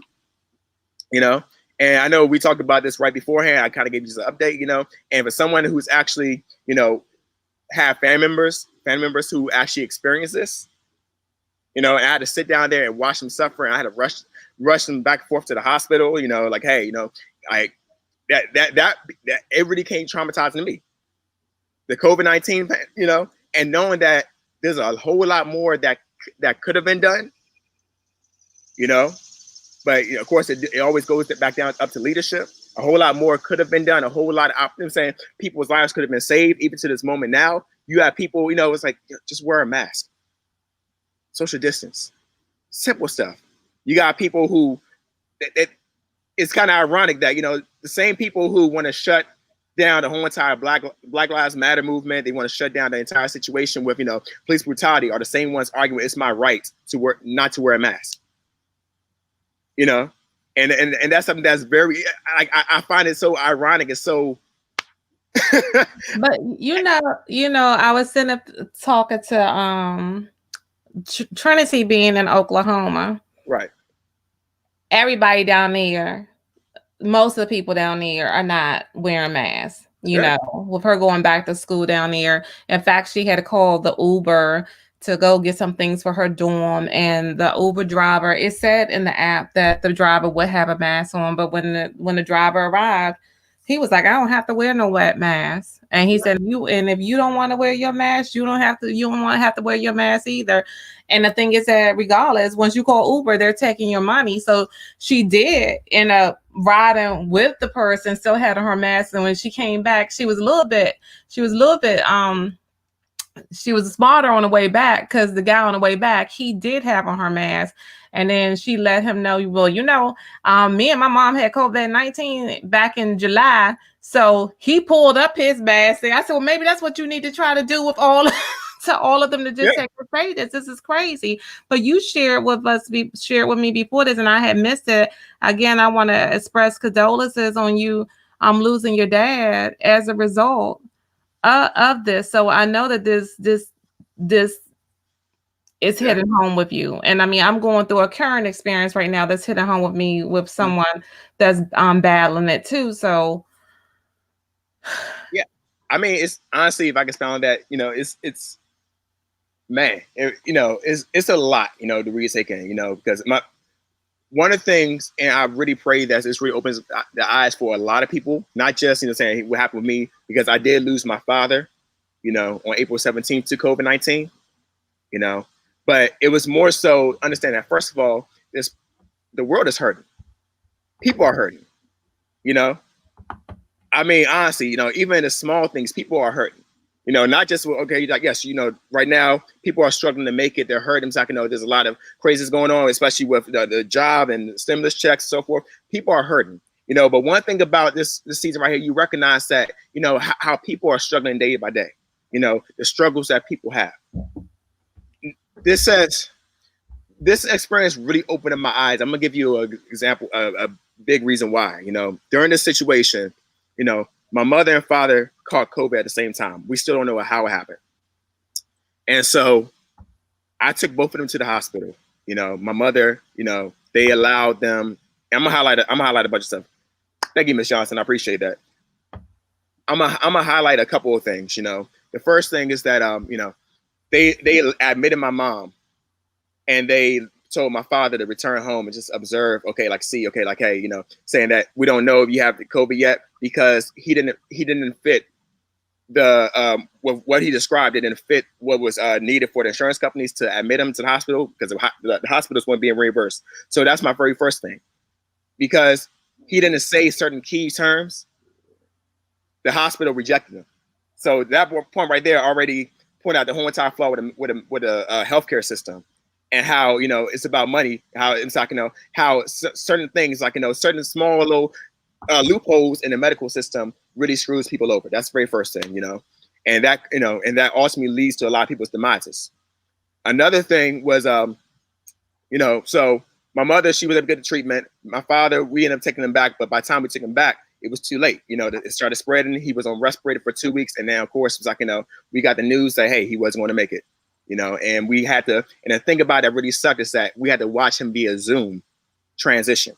And I know we talked about this right beforehand. I kind of gave you just an update, And for someone who's actually, have family members who actually experience this. And I had to sit down there and watch them suffer. And I had to rush them back and forth to the hospital. Like, hey, like that it really came traumatizing to me. The COVID-19, and knowing that there's a whole lot more that could have been done, But of course, it always goes back down up to leadership. A whole lot more could have been done. A whole lot of, I'm saying, people's lives could have been saved. Even to this moment now, you have people, it's like just wear a mask. social distance, simple stuff. You got people who, it's kind of ironic that, you know, the same people who want to shut down the whole entire Black Lives Matter movement, they want to shut down the entire situation with, you know, police brutality, are the same ones arguing it's my right to not to wear a mask. You know, and that's something that's very, I find it so ironic. It's so. But you know, I was sitting up talking to Trinity being in Oklahoma. Right. Everybody down there, most of the people down there are not wearing masks. You know, with her going back to school down there. In fact, she had to call the Uber to go get some things for her dorm, and the Uber driver, it said in the app that the driver would have a mask on, but when the driver arrived, he was like, I don't have to wear no wet mask. And he said, if you don't want to wear your mask, you don't want to have to wear your mask either. And the thing is that regardless, once you call Uber, they're taking your money. So she did end up riding with the person, still had her mask. And when she came back, she was smarter on the way back, because the guy on the way back, he did have on her mask. And then she let him know, well, you know, me and my mom had COVID-19 back in July. So he pulled up his mask. I said, well, maybe that's what you need to try to do with all of them, to just take the status. This is crazy. But you shared with me before this, and I had missed it. Again, I want to express condolences on you losing your dad as a result of this. So I know that this is hitting home with you. And I mean, I'm going through a current experience right now that's hitting home with me, with someone that's battling it too. So yeah, I mean, it's honestly, if I can sound that, you know, it's man, you know, it's a lot, you know, to really take in, you know, because one of the things, and I really pray that this really opens the eyes for a lot of people, not just, you know, saying what happened with me, because I did lose my father, you know, on April 17th to COVID-19, you know, but it was more so understand that, first of all, the world is hurting. People are hurting, you know. I mean, honestly, you know, even the small things, people are hurting. You know, not just, okay, like, yes, you know, right now, people are struggling to make it. They're hurting. So I know there's a lot of crazies going on, especially with the job and the stimulus checks and so forth. People are hurting, you know, but one thing about this season right here, you recognize that, you know, how people are struggling day by day, you know, the struggles that people have. This experience really opened up my eyes. I'm going to give you an example, a big reason why, you know, during this situation, you know, my mother and father caught COVID at the same time. We still don't know how it happened. And so I took both of them to the hospital. You know, my mother, you know, they allowed them. I'm gonna highlight a bunch of stuff. Thank you, Ms. Johnson. I appreciate that. I'm gonna highlight a couple of things. You know, the first thing is that you know, they admitted my mom, and they told my father to return home and just observe. Okay, like hey, you know, saying that we don't know if you have the COVID yet, because he didn't fit the what he described. It didn't fit what was needed for the insurance companies to admit him to the hospital, because the hospitals weren't being reimbursed. So that's my very first thing, because he didn't say certain key terms. The hospital rejected him. So that point right there already pointed out the whole entire flaw with a healthcare system, and how, you know, it's about money. How it's like, you know, how certain things, like, you know, certain small little loopholes in the medical system really screws people over. That's the very first thing, you know, and that, you know, and that ultimately leads to a lot of people's demises. Another thing was, you know, so my mother, she was able to get the treatment. My father, we ended up taking him back, but by the time we took him back, it was too late. You know, it started spreading. He was on respirator for 2 weeks, and now, of course, it was like, you know, we got the news that, hey, he wasn't going to make it. You know, and we had to, and the thing about it that really sucked is that we had to watch him via Zoom transition.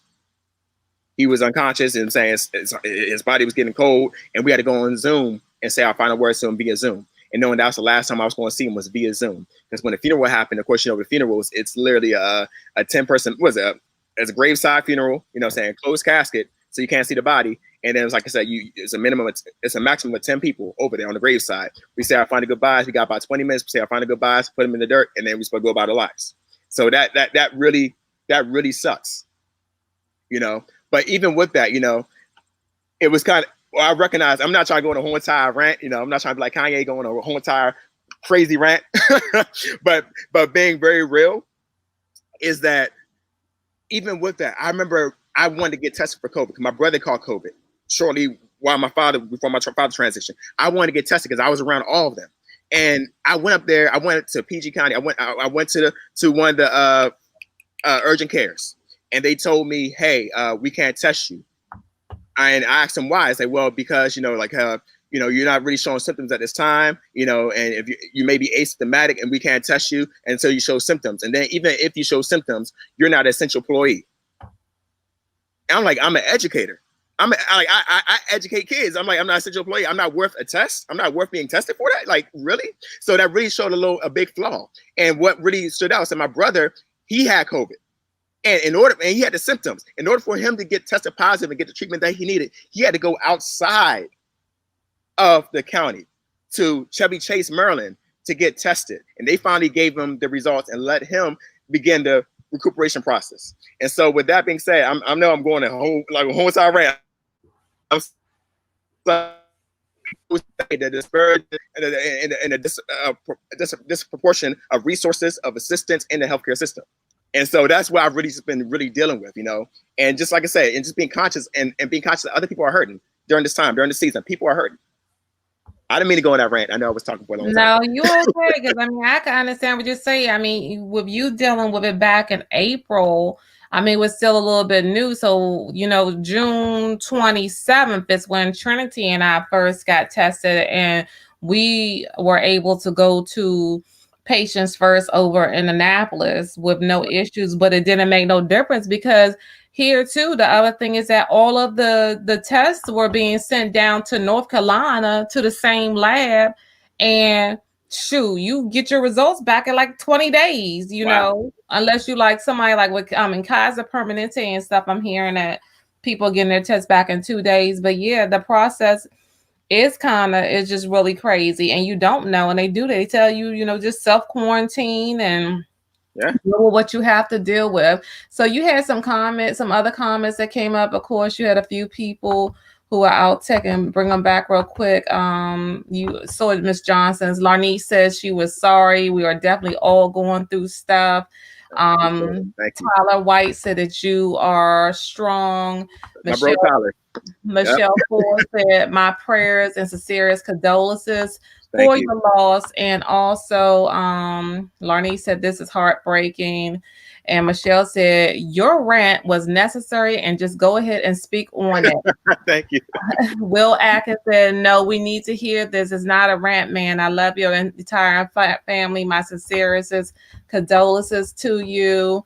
He was unconscious and saying his body was getting cold, and we had to go on Zoom and say our final words to him via Zoom. And knowing that was the last time I was going to see him was via Zoom. Because when the funeral happened, of course, you know, with funerals, it's literally a 10-person, as a graveside funeral, you know, saying closed casket, so you can't see the body. And then, like I said, it's a maximum of 10 people over there on the graveside. We say our final goodbyes. We got about 20 minutes. We say our final goodbyes, put them in the dirt, and then we're supposed to go about our lives. So that really sucks, you know. But even with that, you know, it was kind of, well, I recognize, I'm not trying to go on a whole entire rant, you know, I'm not trying to be like Kanye going on a whole entire crazy rant, but being very real is that even with that, I remember I wanted to get tested for COVID because my brother caught COVID shortly before my father transition. I wanted to get tested because I was around all of them. And I went up there. I went to PG County. I went to one of the urgent cares, and they told me, "Hey, we can't test you." And I asked them why. I said, "Well, because you're not really showing symptoms at this time, and if you may be asymptomatic, and we can't test you until you show symptoms. And then even if you show symptoms, you're not an essential employee." And I'm like, I'm an educator. I educate kids. I'm like, I'm not an essential employee. I'm not worth a test. I'm not worth being tested for that. Like, really? So that really showed a big flaw. And what really stood out, so my brother, he had COVID. And he had the symptoms. In order for him to get tested positive and get the treatment that he needed, he had to go outside of the county to Chevy Chase, Maryland, to get tested. And they finally gave him the results and let him begin the recuperation process. And so, with that being said, I know I'm going a whole side rant. I'm the disparity and the disproportion of resources of assistance in the healthcare system. And so that's what I've really been dealing with, and just like I said, and just being conscious and being conscious that other people are hurting during this time, during the season. People are hurting. I didn't mean to go on that rant. I know I was talking for a long time. No, you're okay. Because I can understand what you're saying. With you dealing with it back in April, it was still a little bit new. So, June 27th is when Trinity and I first got tested, and we were able to go to patients first over in Annapolis with no issues, but it didn't make no difference because here too, the other thing is that all of the tests were being sent down to North Carolina to the same lab, and you get your results back in like 20 days, wow. Unless you like somebody like with in Kaiser Permanente and stuff. I'm hearing that people getting their tests back in 2 days, but yeah, the process is just really crazy, and you don't know, and they tell you, just self-quarantine and deal with what you have to deal with. So you had some other comments that came up. Of course, you had a few people who are out taking, bring them back real quick. You saw Miss Johnson's. Larnice says she was sorry. We are definitely all going through stuff. Tyler White said that you are strong. My bro Tyler. Michelle Ford said, my prayers and sincerest condolences for your loss. And also, Larnice said, this is heartbreaking. And Michelle said, your rant was necessary and just go ahead and speak on it. Thank you. Will Atkins said, no, we need to hear this. It's not a rant, man. I love your entire family. My sincerest condolences to you.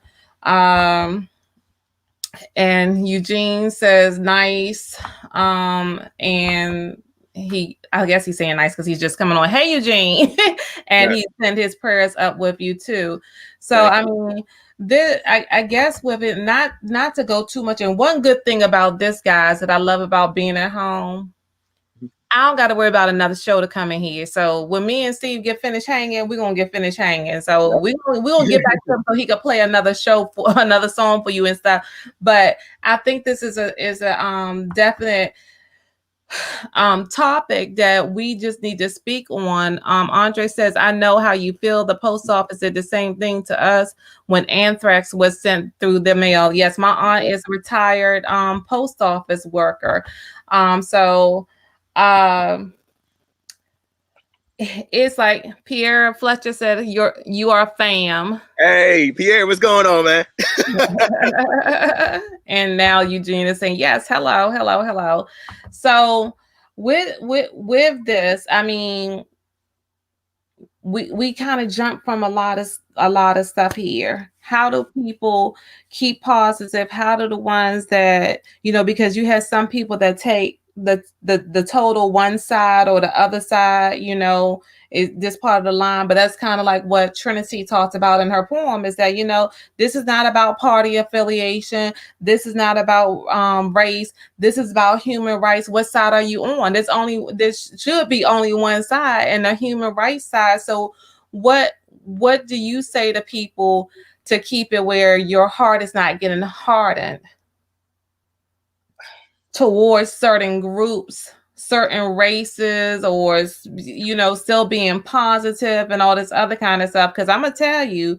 And Eugene says nice. And I guess he's saying nice because he's just coming on. Hey, Eugene. And he sent his prayers up with you too. So, I guess with it, not to go too much. And one good thing about this, guys, that I love about being at home, I don't got to worry about another show to come in here. So when me and Steve get finished hanging, we're going to get finished hanging. So we're going to get back to him so he could play another song for you and stuff. But I think this is a definite topic that we just need to speak on. Andre says, I know how you feel. The post office did the same thing to us when anthrax was sent through the mail. Yes, my aunt is a retired post office worker. It's like Pierre Fletcher said, you are a fam. Hey, Pierre, what's going on, man? And now Eugene is saying, yes, hello. So with this, we kind of jump from a lot of stuff here. How do people keep positive? How do the ones that, because you have some people that take the total one side or the other side, is this part of the line. But that's kind of like what Trinity talked about in her poem, is that, this is not about party affiliation. This is not about race. This is about human rights. What side are you on? There should be only one side, and the human rights side. So what do you say to people to keep it where your heart is not getting hardened towards certain groups certain races or, you know, still being positive and all this other kind of stuff. Because I'm gonna tell you,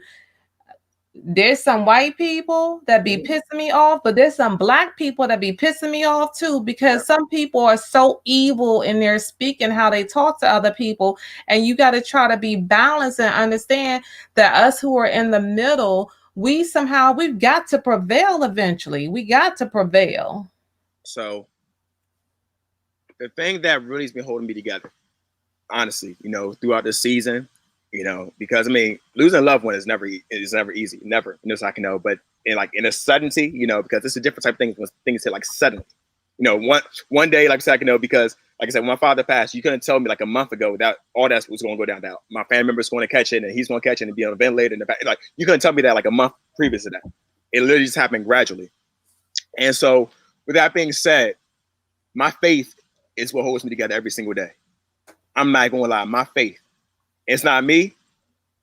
there's some white people that be pissing me off, but there's some black people that be pissing me off too, because some people are so evil in their speaking, how they talk to other people. And you got to try to be balanced and understand that us who are in the middle, we've got to prevail eventually. We got to prevail. So the thing that really has been holding me together, honestly, you know, throughout this season, you know, because I mean, losing a loved one is never easy, never. You know, so I can know, but in a suddenty, you know, because it's a different type of thing when things hit like suddenly. You know, one day, like I said, I can know because, like I said, when my father passed, you couldn't tell me like a month ago that all that was going to go down. That my family member's going to catch it, and he's going to catch it and be on a ventilator. In the back. Like you couldn't tell me that like a month previous to that. It literally just happened gradually. And so, with that being said, my faith is what holds me together every single day. I'm not going to lie, my faith. It's not me.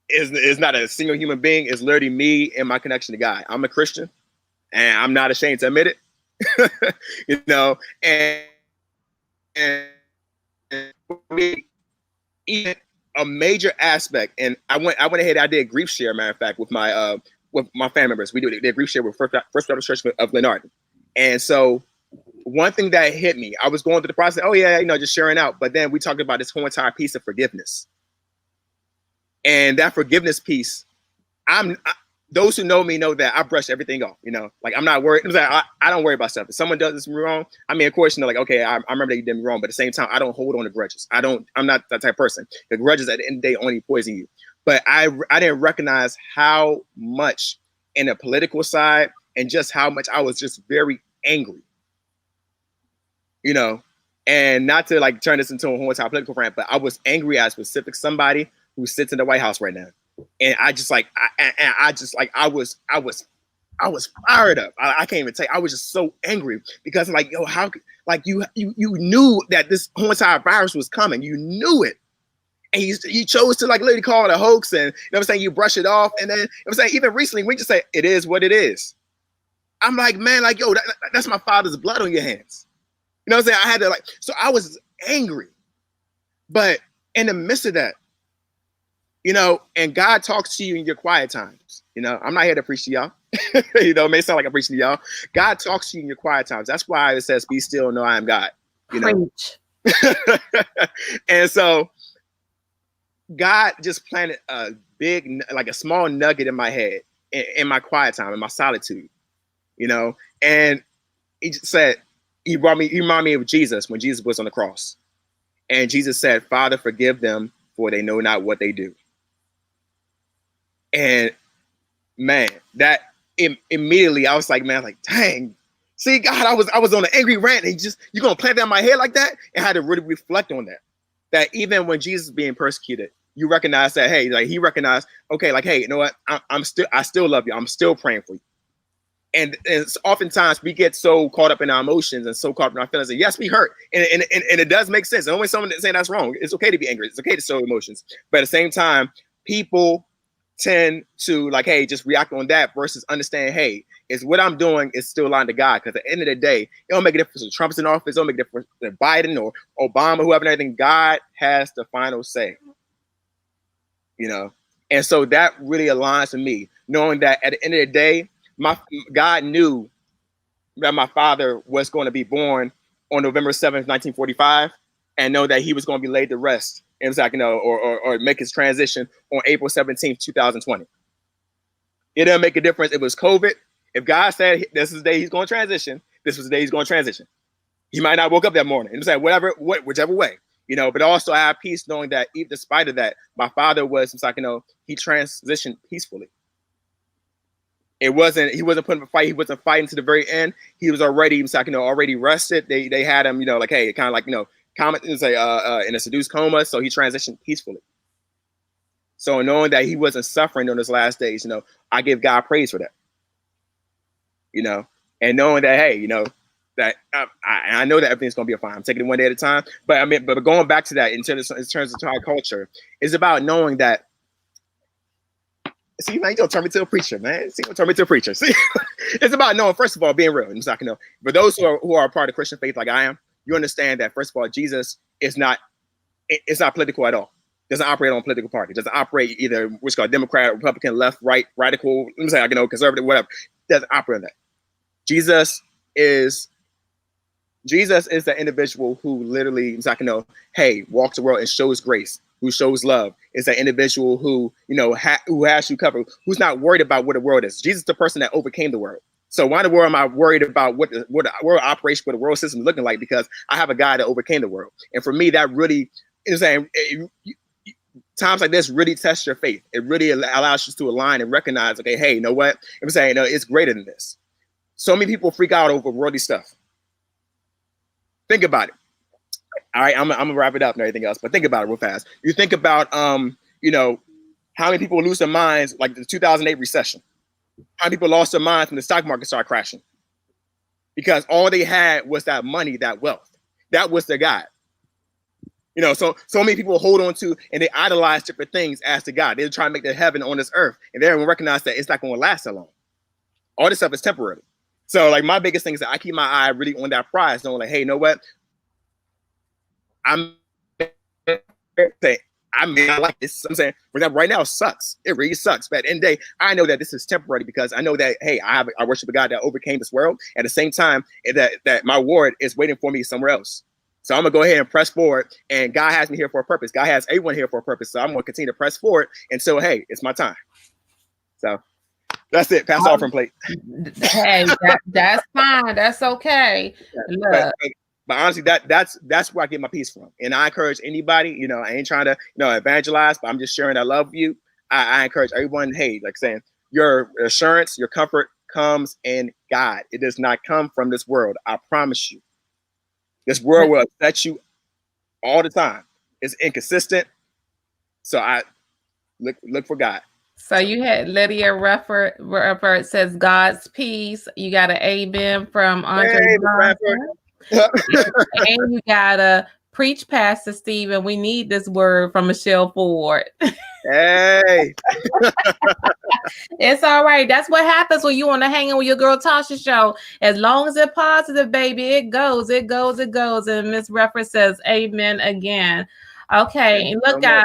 It's not a single human being. It's literally me and my connection to God. I'm a Christian, and I'm not ashamed to admit it. You know, and for me, even a major aspect. And I went ahead. I did grief share. Matter of fact, with my family members, we did grief share with First Baptist Church of Glenarden. And so, one thing that hit me, I was going through the process. Oh yeah, you know, just sharing out. But then we talked about this whole entire piece of forgiveness. And that forgiveness piece, those who know me know that I brush everything off, you know, like I'm not worried. I don't worry about stuff. If someone does this wrong, I mean, of course, you know, like, okay, I remember that you did me wrong, but at the same time, I don't hold on to grudges. I'm not that type of person. The grudges at the end of the day only poison you. But I didn't recognize how much in the political side and just how much I was just very angry, you know, and not to like turn this into a whole entire political rant, but I was angry at a specific somebody who sits in the White House right now. And I was fired up. I can't even tell you. I was just so angry because I'm like, yo, how, like you knew that this whole entire virus was coming. You knew it. And you chose to like literally call it a hoax, and you know what I'm saying, you brush it off. And then you know what I'm saying, even recently we just say it is what it is. I'm like, man, like, yo, that's my father's blood on your hands. You know what I'm saying? I had to like, so I was angry. But in the midst of that, you know, and God talks to you in your quiet times. You know, I'm not here to preach to y'all. You know, it may sound like I'm preaching to y'all. God talks to you in your quiet times. That's why it says, be still and know I am God. You know? And so God just planted a big, like a small nugget in my head, in my quiet time, in my solitude, you know, and he just said, he reminded me of Jesus when Jesus was on the cross. And Jesus said, Father, forgive them, for they know not what they do. And man, that immediately I was like, man, like, dang, see, God, I was on an angry rant, and you're going to plant that in my head like that? And I had to really reflect on that. That even when Jesus is being persecuted, you recognize that, hey, like he recognized, okay, like, hey, you know what? I still love you. I'm still praying for you. And oftentimes we get so caught up in our emotions and so caught up in our feelings. And yes, we hurt. And it does make sense. And only someone that's saying that's wrong. It's okay to be angry. It's okay to show emotions. But at the same time, people tend to like, hey, just react on that versus understand, hey, is what I'm doing is still aligned to God. Because at the end of the day, it don't make a difference if Trump's in office. It don't make a difference if Biden or Obama, whoever, and everything. God has the final say. You know? And so that really aligns with me, knowing that at the end of the day, God knew that my father was going to be born on November 7th, 1945, and know that he was going to be laid to rest. It was like, you know, or make his transition on April 17th, 2020. It didn't make a difference. It was COVID. If God said this is the day he's going to transition, this was the day he's going to transition. He might not woke up that morning. It was like whichever way, you know. But also I have peace knowing that even despite of that, my father was, like, you know, he transitioned peacefully. He wasn't putting up a fight. He wasn't fighting to the very end. He was already, like, you know, already rested. They had him, you know, like, hey, kind of like, you know, in a seduced coma. So he transitioned peacefully. So knowing that he wasn't suffering on his last days, you know, I give God praise for that. You know, and knowing that, hey, you know, that I know that everything's gonna be fine. I'm taking it one day at a time. But I mean, but going back to that in terms of our culture, is about knowing that. See, man, you don't turn me to a preacher, man. See, you don't turn me to a preacher. See, it's about knowing, first of all, being real. It's like, you know, for those who are a part of Christian faith like I am, you understand that, first of all, Jesus is not, it's not political at all. Doesn't operate on a political party. Doesn't operate either what's called Democrat, Republican, left, right, radical, let me say, conservative, whatever. Doesn't operate on that. Jesus is the individual who literally, hey, walks the world and shows grace, who shows love. It's that individual who, who has you covered, who's not worried about what the world is. Jesus is the person that overcame the world. So why in the world am I worried about what the world operation, what the world system is looking like? Because I have a guy that overcame the world. And for me, that really is saying, times like this really test your faith. It really allows you to align and recognize, okay, hey, you know what? I'm saying, no, it's greater than this. So many people freak out over worldly stuff. Think about it. All right, I'm gonna wrap it up and everything else, but think about it real fast. You think about, how many people lose their minds, like the 2008 recession. How many people lost their minds when the stock market started crashing? Because all they had was that money, that wealth. That was their God. So many people hold on to and they idolize different things as to God. They're trying to make their heaven on this earth, and they don't recognize that it's not going to last that long. All this stuff is temporary. So, like, my biggest thing is that I keep my eye really on that prize, knowing like, hey, you know what? I may not like this. I'm saying, for example, right now it sucks. It really sucks. But at the end of the day, I know that this is temporary because I know that, hey, I worship a God that overcame this world. At the same time, that my reward is waiting for me somewhere else. So I'm gonna go ahead and press forward, and God has me here for a purpose. God has everyone here for a purpose. So I'm gonna continue to press forward until, hey, it's my time. So that's it. Pass off from plate. Hey, that's fine. That's okay. But honestly, that's where I get my peace from. And I encourage anybody, I ain't trying to, evangelize, but I'm just sharing that love with you. I encourage everyone, hey, like saying, your assurance, your comfort comes in God. It does not come from this world. I promise you. This world will upset you all the time. It's inconsistent. So I look for God. So you had Lydia Rufford says God's peace. You got an amen from Andre. And you got a preach, Pastor Stephen. We need this word from Michelle Ford. Hey. It's all right. That's what happens when you want to hang in with your girl Tasha show. As long as it's positive, baby, it goes. And Miss Reference says amen again. Okay. And look, guys,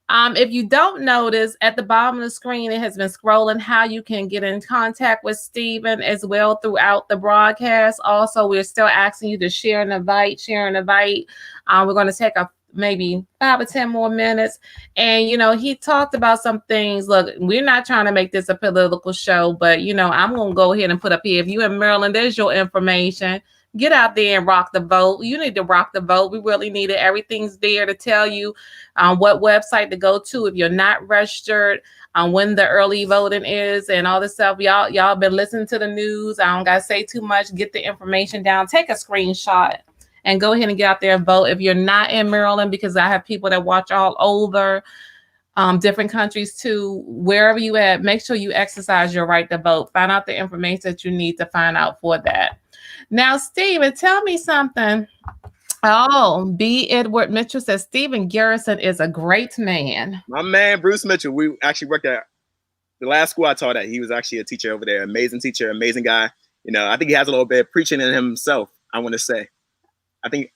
if you don't notice, at the bottom of the screen, it has been scrolling how you can get in contact with Stephen as well throughout the broadcast. Also, we're still asking you to share and invite. We're going to take maybe 5 or 10 more minutes. And, he talked about some things. Look, we're not trying to make this a political show, but, I'm going to go ahead and put up here. If you're in Maryland, there's your information. Get out there and rock the vote. You need to rock the vote. We really need it. Everything's there to tell you what website to go to if you're not registered, when the early voting is and all this stuff. Y'all been listening to the news. I don't got to say too much. Get the information down. Take a screenshot and go ahead and get out there and vote. If you're not in Maryland, because I have people that watch all over different countries too, wherever you at, make sure you exercise your right to vote. Find out the information that you need to find out for that. Now, Stephen, tell me something. Oh, B. Edward Mitchell says Stephen Garrison is a great man. My man, Bruce Mitchell. We actually worked at the last school I taught at. He was actually a teacher over there. Amazing teacher, amazing guy. I think he has a little bit of preaching in himself, I want to say. I think.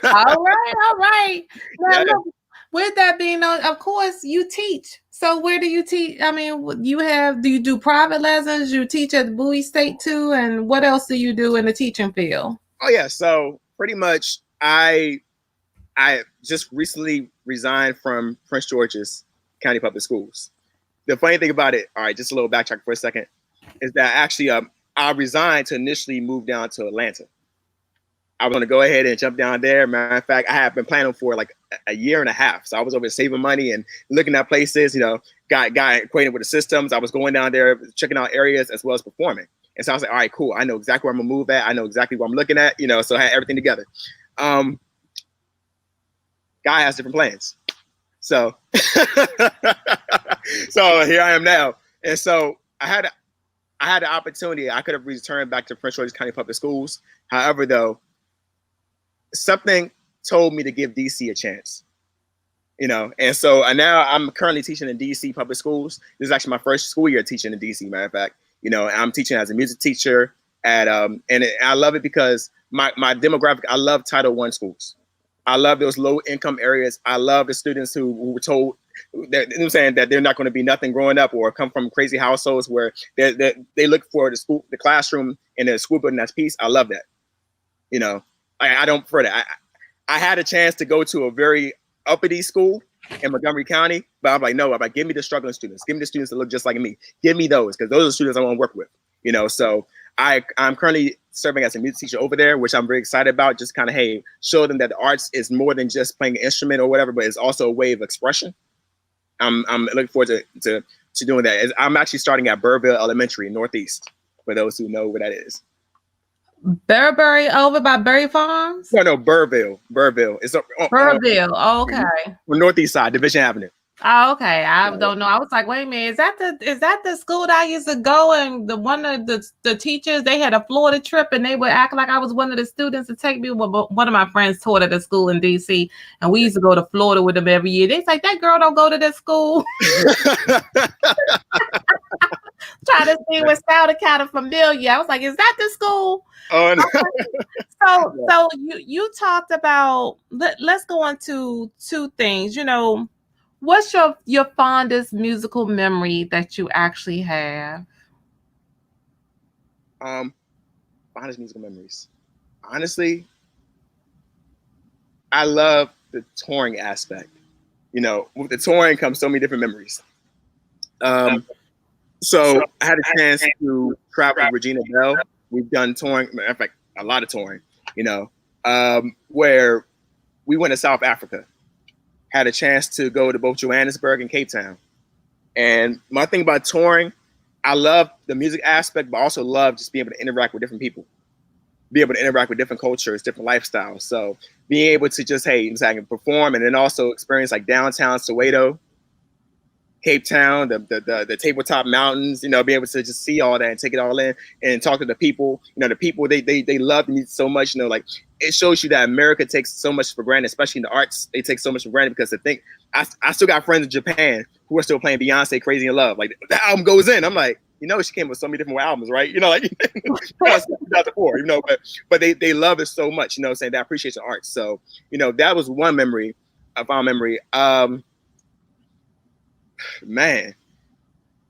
All right. Now, look, with that being known, of course, you teach. So where do you teach? I mean, do you do private lessons? You teach at Bowie State too? And what else do you do in the teaching field? Oh, yeah. So pretty much I just recently resigned from Prince George's County Public Schools. The funny thing about it, all right, just a little backtrack for a second, is that actually I resigned to initially move down to Atlanta. I was going to go ahead and jump down there. Matter of fact, I have been planning for like a year and a half. So I was over saving money and looking at places, got acquainted with the systems. I was going down there, checking out areas as well as performing. And so I was like, all right, cool. I know exactly where I'm going to move at. I know exactly what I'm looking at, so I had everything together. Guy has different plans. So, so here I am now. And so I had the opportunity. I could have returned back to Prince George's County Public Schools. However, though, something told me to give DC a chance, and so now I'm currently teaching in DC public schools. This is actually my first school year teaching in DC, matter of fact. I'm teaching as a music teacher at, and I love it because my demographic, I love Title I schools. I love those low income areas. I love the students who were told that, you know, saying that they're not going to be nothing growing up, or come from crazy households where they look for the classroom and the school building as peace. I love that. You know, I don't prefer that. I had a chance to go to a very uppity school in Montgomery County, but I'm like, no, I'm like, give me the struggling students. Give me the students that look just like me. Give me those, because those are the students I want to work with. You know, so I'm currently serving as a music teacher over there, which I'm very excited about. Just kind of, hey, show them that the arts is more than just playing an instrument or whatever, but it's also a way of expression. I'm looking forward to doing that. I'm actually starting at Burville Elementary, Northeast, for those who know what that is. Burberry over by Berry Farms? No, Burville. It's Burville. Okay. On Northeast side, Division Avenue. Oh, okay. I don't know. I was like, wait a minute, is that the school that I used to go, and one of the teachers, they had a Florida trip and they would act like I was one of the students to take me. Well, one of my friends taught at a school in DC, and we used to go to Florida with them every year. They like, that girl don't go to this school. Trying to see what sounded kind of familiar. I was like, is that the school? Oh, no. So you talked about, let's go on to two things. You know, what's your fondest musical memory that you actually have? Fondest musical memories. Honestly, I love the touring aspect. You know, with the touring comes so many different memories. So I had a chance to travel with Regina Bell. We've done touring, in fact, a lot of touring, you know, where we went to South Africa. Had a chance to go to both Johannesburg and Cape Town. And my thing about touring, I love the music aspect, but also love just being able to interact with different people, be able to interact with different cultures, different lifestyles. So being able to just, hey, I can perform, and then also experience like downtown Soweto, Cape Town, the tabletop mountains, you know, be able to just see all that and take it all in and talk to the people. You know, the people, they love me so much, you know, like it shows you that America takes so much for granted, especially in the arts. They take so much for granted because I still got friends in Japan who are still playing Beyonce Crazy in Love. Like the album goes in. I'm like, you know, she came with so many different albums, right? You know, like 2004, you know, but they love it so much, you know, saying they appreciate the arts. So, you know, that was one memory, a fond memory. Man,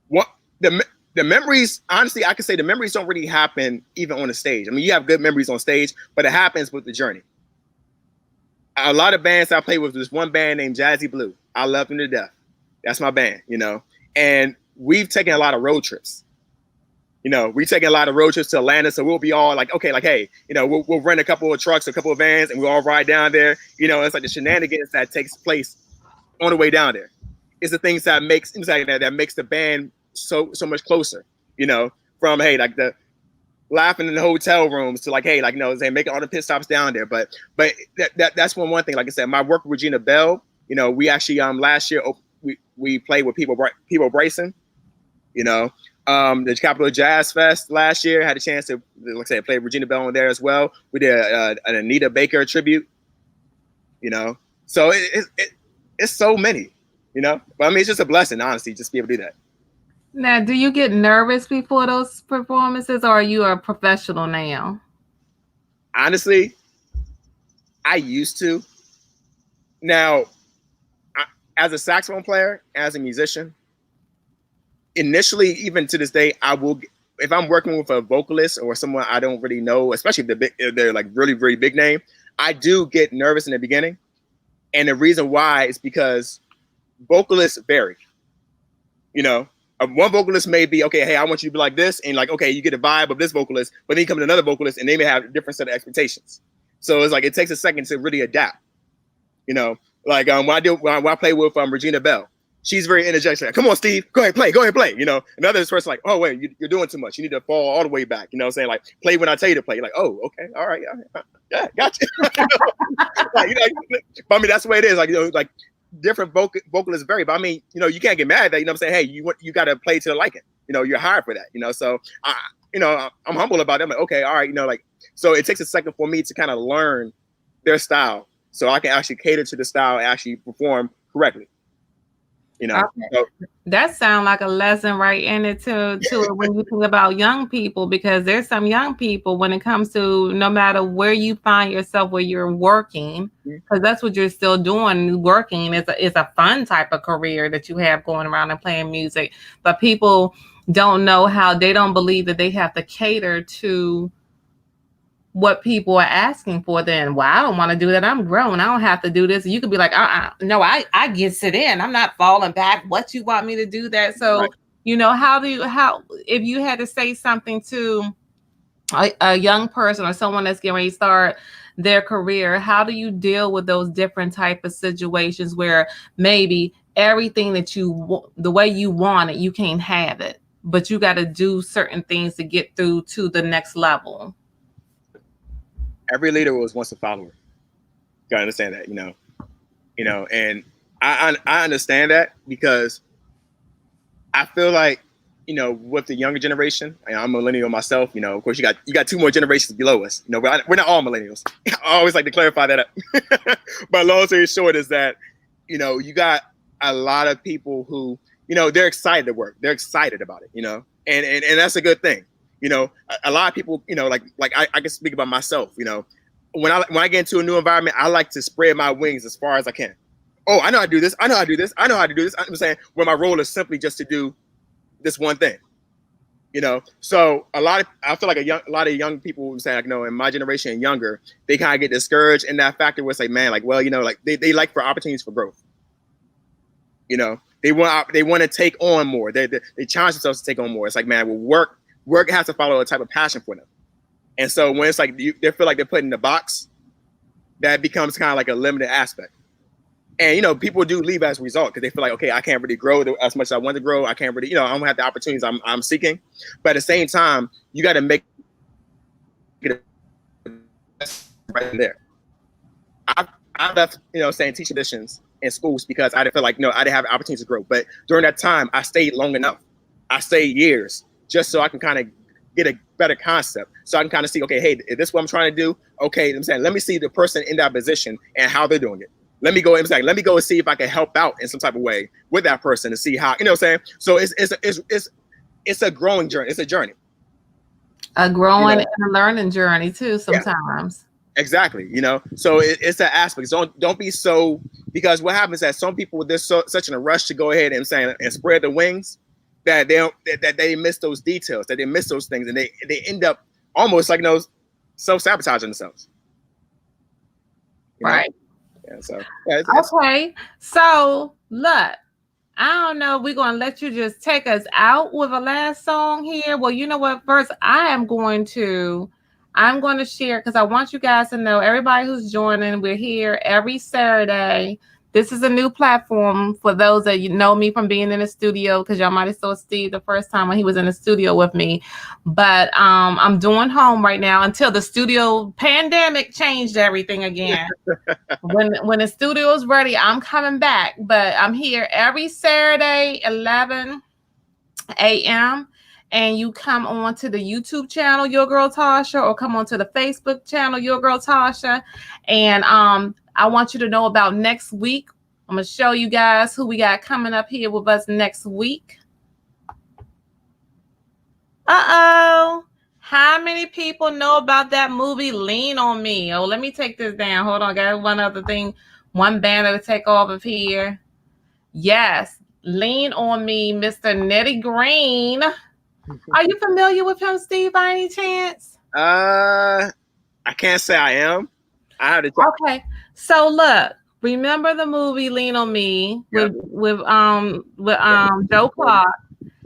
what the memories, honestly, I can say the memories don't really happen even on the stage. I mean, you have good memories on stage, but it happens with the journey. A lot of bands I played with, this one band named Jazzy Blue. I love them to death. That's my band, you know, and we've taken a lot of road trips. You know, we've taken a lot of road trips to Atlanta, so we'll be all like, okay, like, hey, you know, we'll rent a couple of trucks, a couple of vans, and we'll all ride down there. You know, it's like the shenanigans that takes place on the way down there. It's the things that makes the band so much closer, you know, from, hey, like the laughing in the hotel rooms to like, hey, like, you know, they making all the pit stops down there. But that's one thing. Like I said, my work with Regina Bell, you know, we actually last year we played with people Bryson, you know, the Capitol Jazz Fest last year. Had a chance to, like I said, play Regina Bell on there as well. We did an Anita Baker tribute, you know, so it's so many. You know, but I mean, it's just a blessing, honestly, just be able to do that. Now, do you get nervous before those performances, or are you a professional now? Honestly, I used to. Now, as a saxophone player, as a musician, initially, even to this day, I will, if I'm working with a vocalist or someone I don't really know, especially if they're like really, really big name, I do get nervous in the beginning. And the reason why is because vocalists vary. You know, one vocalist may be, okay, hey, I want you to be like this, and like, okay, you get a vibe of this vocalist, but then you come to another vocalist and they may have a different set of expectations. So it's like it takes a second to really adapt. You know, like when I play with Regina Bell, she's very energetic. Like, come on, Steve, go ahead, play. You know, another person like, oh wait, you're doing too much. You need to fall all the way back. You know what I'm saying? Like, play when I tell you to play. You're like, oh, okay, all right, yeah, gotcha. Like, you know, but I mean, that's the way it is. Like, you know, like different vocalists vary, but I mean, you know, you can't get mad at that. You know what I'm saying? Hey, you got to play to the liking. You know, you're hired for that. You know, so you know, I'm humble about it. I'm like, okay, all right, you know, like, so it takes a second for me to kind of learn their style, so I can actually cater to the style and actually perform correctly. You know, Okay. so That sounds like a lesson right in it to it when you think about young people, because there's some young people when it comes to no matter where you find yourself, where you're working, because that's what you're still doing. Working is a fun type of career that you have going around and playing music, but people don't know how they don't believe that they have to cater to what people are asking for. Then, well, I don't want to do that. I'm grown. I don't have to do this. You could be like, no, I get sit in. I'm not falling back. What you want me to do that? So, right. how if you had to say something to a young person or someone that's getting ready to start their career, how do you deal with those different type of situations where maybe everything that the way you want it, you can't have it, but you got to do certain things to get through to the next level? Every leader was once a follower. You gotta understand that, and I understand that because I feel like, with the younger generation, I'm a millennial myself. Of course, you got two more generations below us. We're not all millennials. I always like to clarify that up. But long story short is that, you got a lot of people who, they're excited to work. They're excited about it. And that's a good thing. A lot of people, like I can speak about myself. When I get into a new environment, I like to spread my wings as far as I can. Oh, I know how to do this. I know how to do this. I know how to do this. I'm saying where my role is simply just to do this one thing. So I feel like a lot of young people who say, like, in my generation and younger, they kind of get discouraged in that factor where it's like, man, like, well, like they like for opportunities for growth. They want to take on more. They challenge themselves to take on more. It's like, man, well, work has to follow a type of passion for them. And so when it's like they feel like they're put in the box, that becomes kind of like a limited aspect. And people do leave as a result because they feel like, okay, I can't really grow as much as I want to grow. I can't really, I don't have the opportunities I'm seeking. But at the same time, you got to make it right there. I left, saying teaching positions in schools because I didn't feel like, I didn't have opportunities to grow. But during that time, I stayed long enough. I stayed years just so I can kind of get a better concept. So I can kind of see, okay, hey, is this what I'm trying to do? Okay, I'm saying, let me see the person in that position and how they're doing it. Let me go and see if I can help out in some type of way with that person to see how, what I'm saying? So it's a growing journey. It's a journey. A growing and a learning journey too sometimes. Yeah, exactly. So it's an aspect. Don't be so, because what happens is that some people, they're such in a rush to go ahead and spread the wings that they miss those details, that they miss those things, and they end up almost like self-sabotaging themselves. Right. Yeah, so okay. So look, I don't know. We're gonna let you just take us out with a last song here. Well, you know what? First, I'm going to share, because I want you guys to know, everybody who's joining, we're here every Saturday. This is a new platform for those that know me from being in the studio, because y'all might have saw Steve the first time when he was in the studio with me. But I'm doing home right now until the studio pandemic changed everything again. When the studio is ready, I'm coming back. But I'm here every Saturday, 11 a.m. And you come on to the YouTube channel, Your Girl Tasha, or come on to the Facebook channel, Your Girl Tasha. And I want you to know about next week. I'm going to show you guys who we got coming up here with us next week. Uh-oh. How many people know about that movie, Lean on Me? Oh, let me take this down. Hold on. Got one other thing. One banner to take off of here. Yes. Lean on Me, Mr. Nettie Green. Are you familiar with him, Steve, by any chance? I can't say I am. I have to check. Okay. So look, remember the movie Lean on Me with Joe Clark,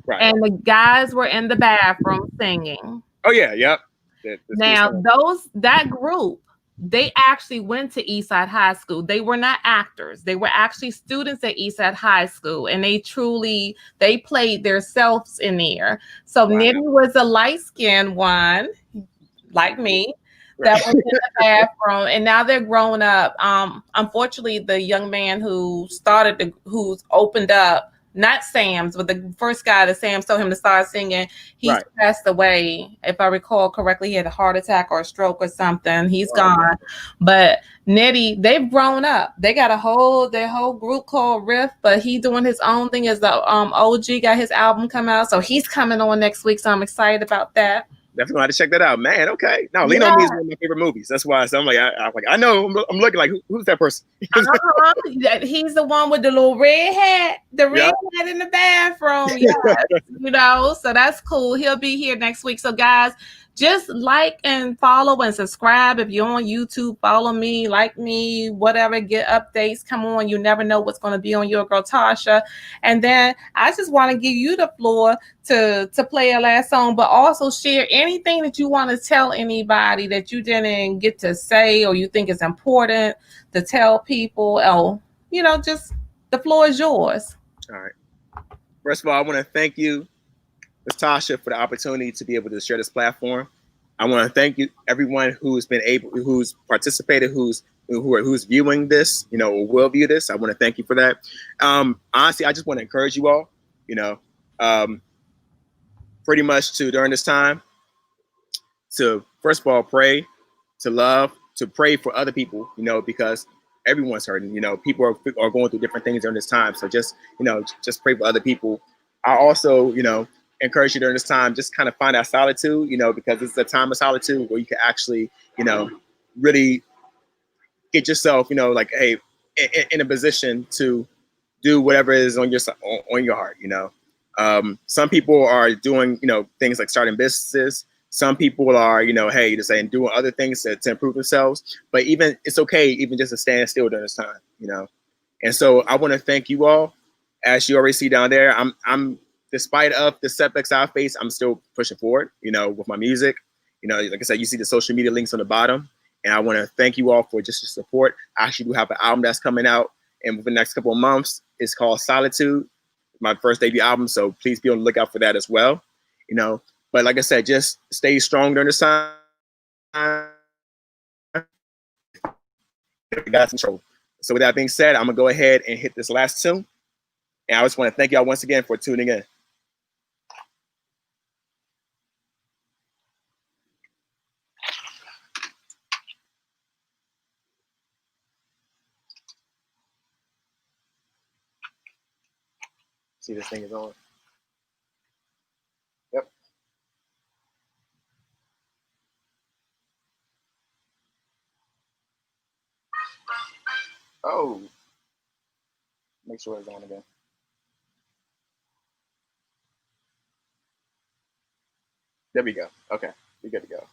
right. And the guys were in the bathroom singing. Oh yeah, yep. Now that group, they actually went to Eastside High School. They were not actors. They were actually students at Eastside High School, and they played themselves in there. So wow. Nitty was a light-skinned one, like me, that was in the bathroom, and now they're grown up. Unfortunately, the young man who's opened up not Sam's, but the first guy that Sam told him to start singing. He's Right. passed away. If I recall correctly, he had a heart attack or a stroke or something. He's gone. man. But Nettie, they've grown up. They got their whole group called Riff, but he doing his own thing as the OG got his album come out. So he's coming on next week. So I'm excited about that. Definitely have to check that out, man. Okay, now Lean on Me is one of my favorite movies. That's why I'm like, I know. I'm looking like, who's that person? He's the one with the little red hat, hat in the bathroom. Yeah, so that's cool. He'll be here next week. So guys, just like and follow and subscribe. If you're on YouTube, follow me, like me, whatever, get updates. Come on, you never know what's going to be on your girl Tasha. And then I just want to give you the floor to play a last song, but also share anything that you want to tell anybody that you didn't get to say or you think is important to tell people. Oh, just the floor is yours. All right. First of all, I want to thank you, Ms. Tasha, for the opportunity to be able to share this platform. I want to thank you, everyone who's participated, who's viewing this, or will view this. I want to thank you for that. Honestly, I just want to encourage you all, pretty much during this time, to first of all pray, to love, to pray for other people, because everyone's hurting. People are going through different things during this time. So just pray for other people. I also, encourage you during this time, just kind of find that solitude, because this is a time of solitude where you can actually, really get yourself, hey, in a position to do whatever is on your heart. Some people are doing, things like starting businesses. Some people are, hey, just saying doing other things to improve themselves. But even it's okay, even just to stand still during this time, And so I want to thank you all. As you already see down there, I'm despite of the setbacks I face, I'm still pushing forward, with my music. Like I said, you see the social media links on the bottom. And I want to thank you all for just your support. I actually do have an album that's coming out, and within the next couple of months, it's called Solitude, my first debut album. So please be on the lookout for that as well. But like I said, just stay strong during this time. Got control. So with that being said, I'm gonna go ahead and hit this last tune. And I just want to thank y'all once again for tuning in. See, this thing is on. Yep. Oh. Make sure it's on again. There we go. Okay. We're good to go.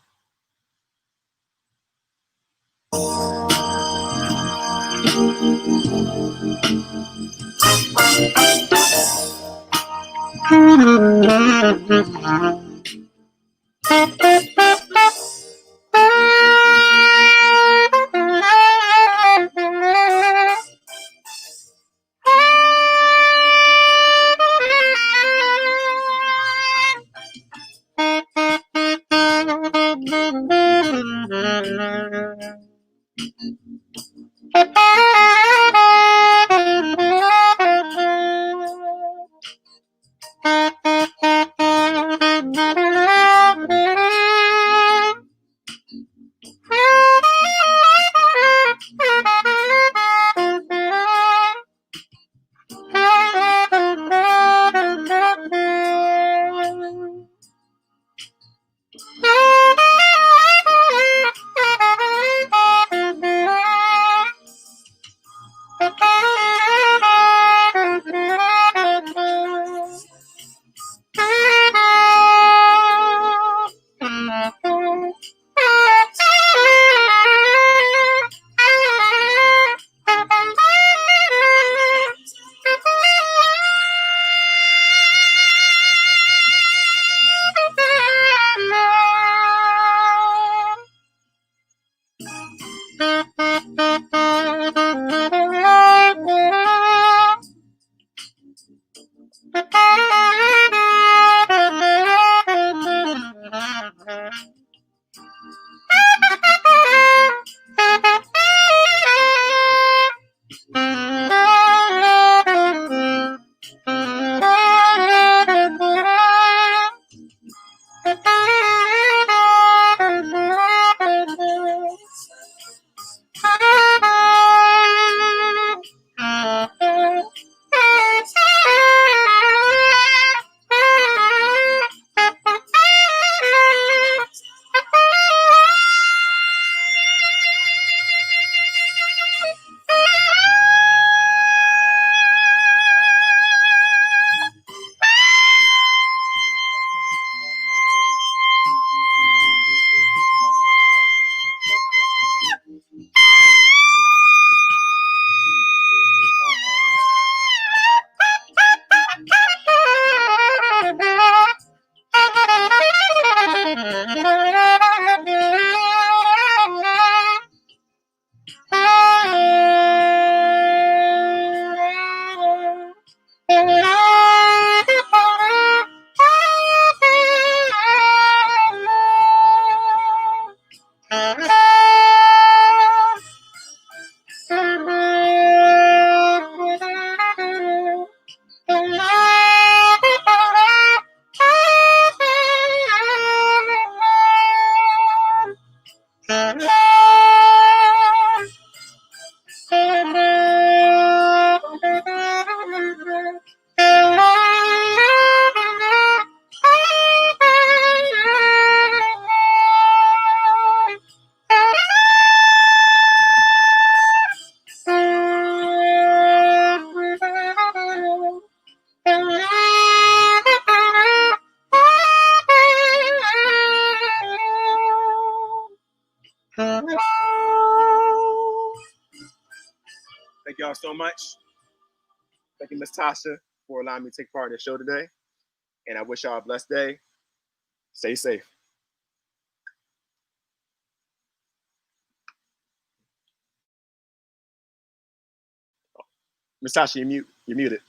y'all so much. Thank you, Miss Tasha, for allowing me to take part in the show today. And I wish y'all a blessed day. Stay safe. Miss Tasha, you're muted.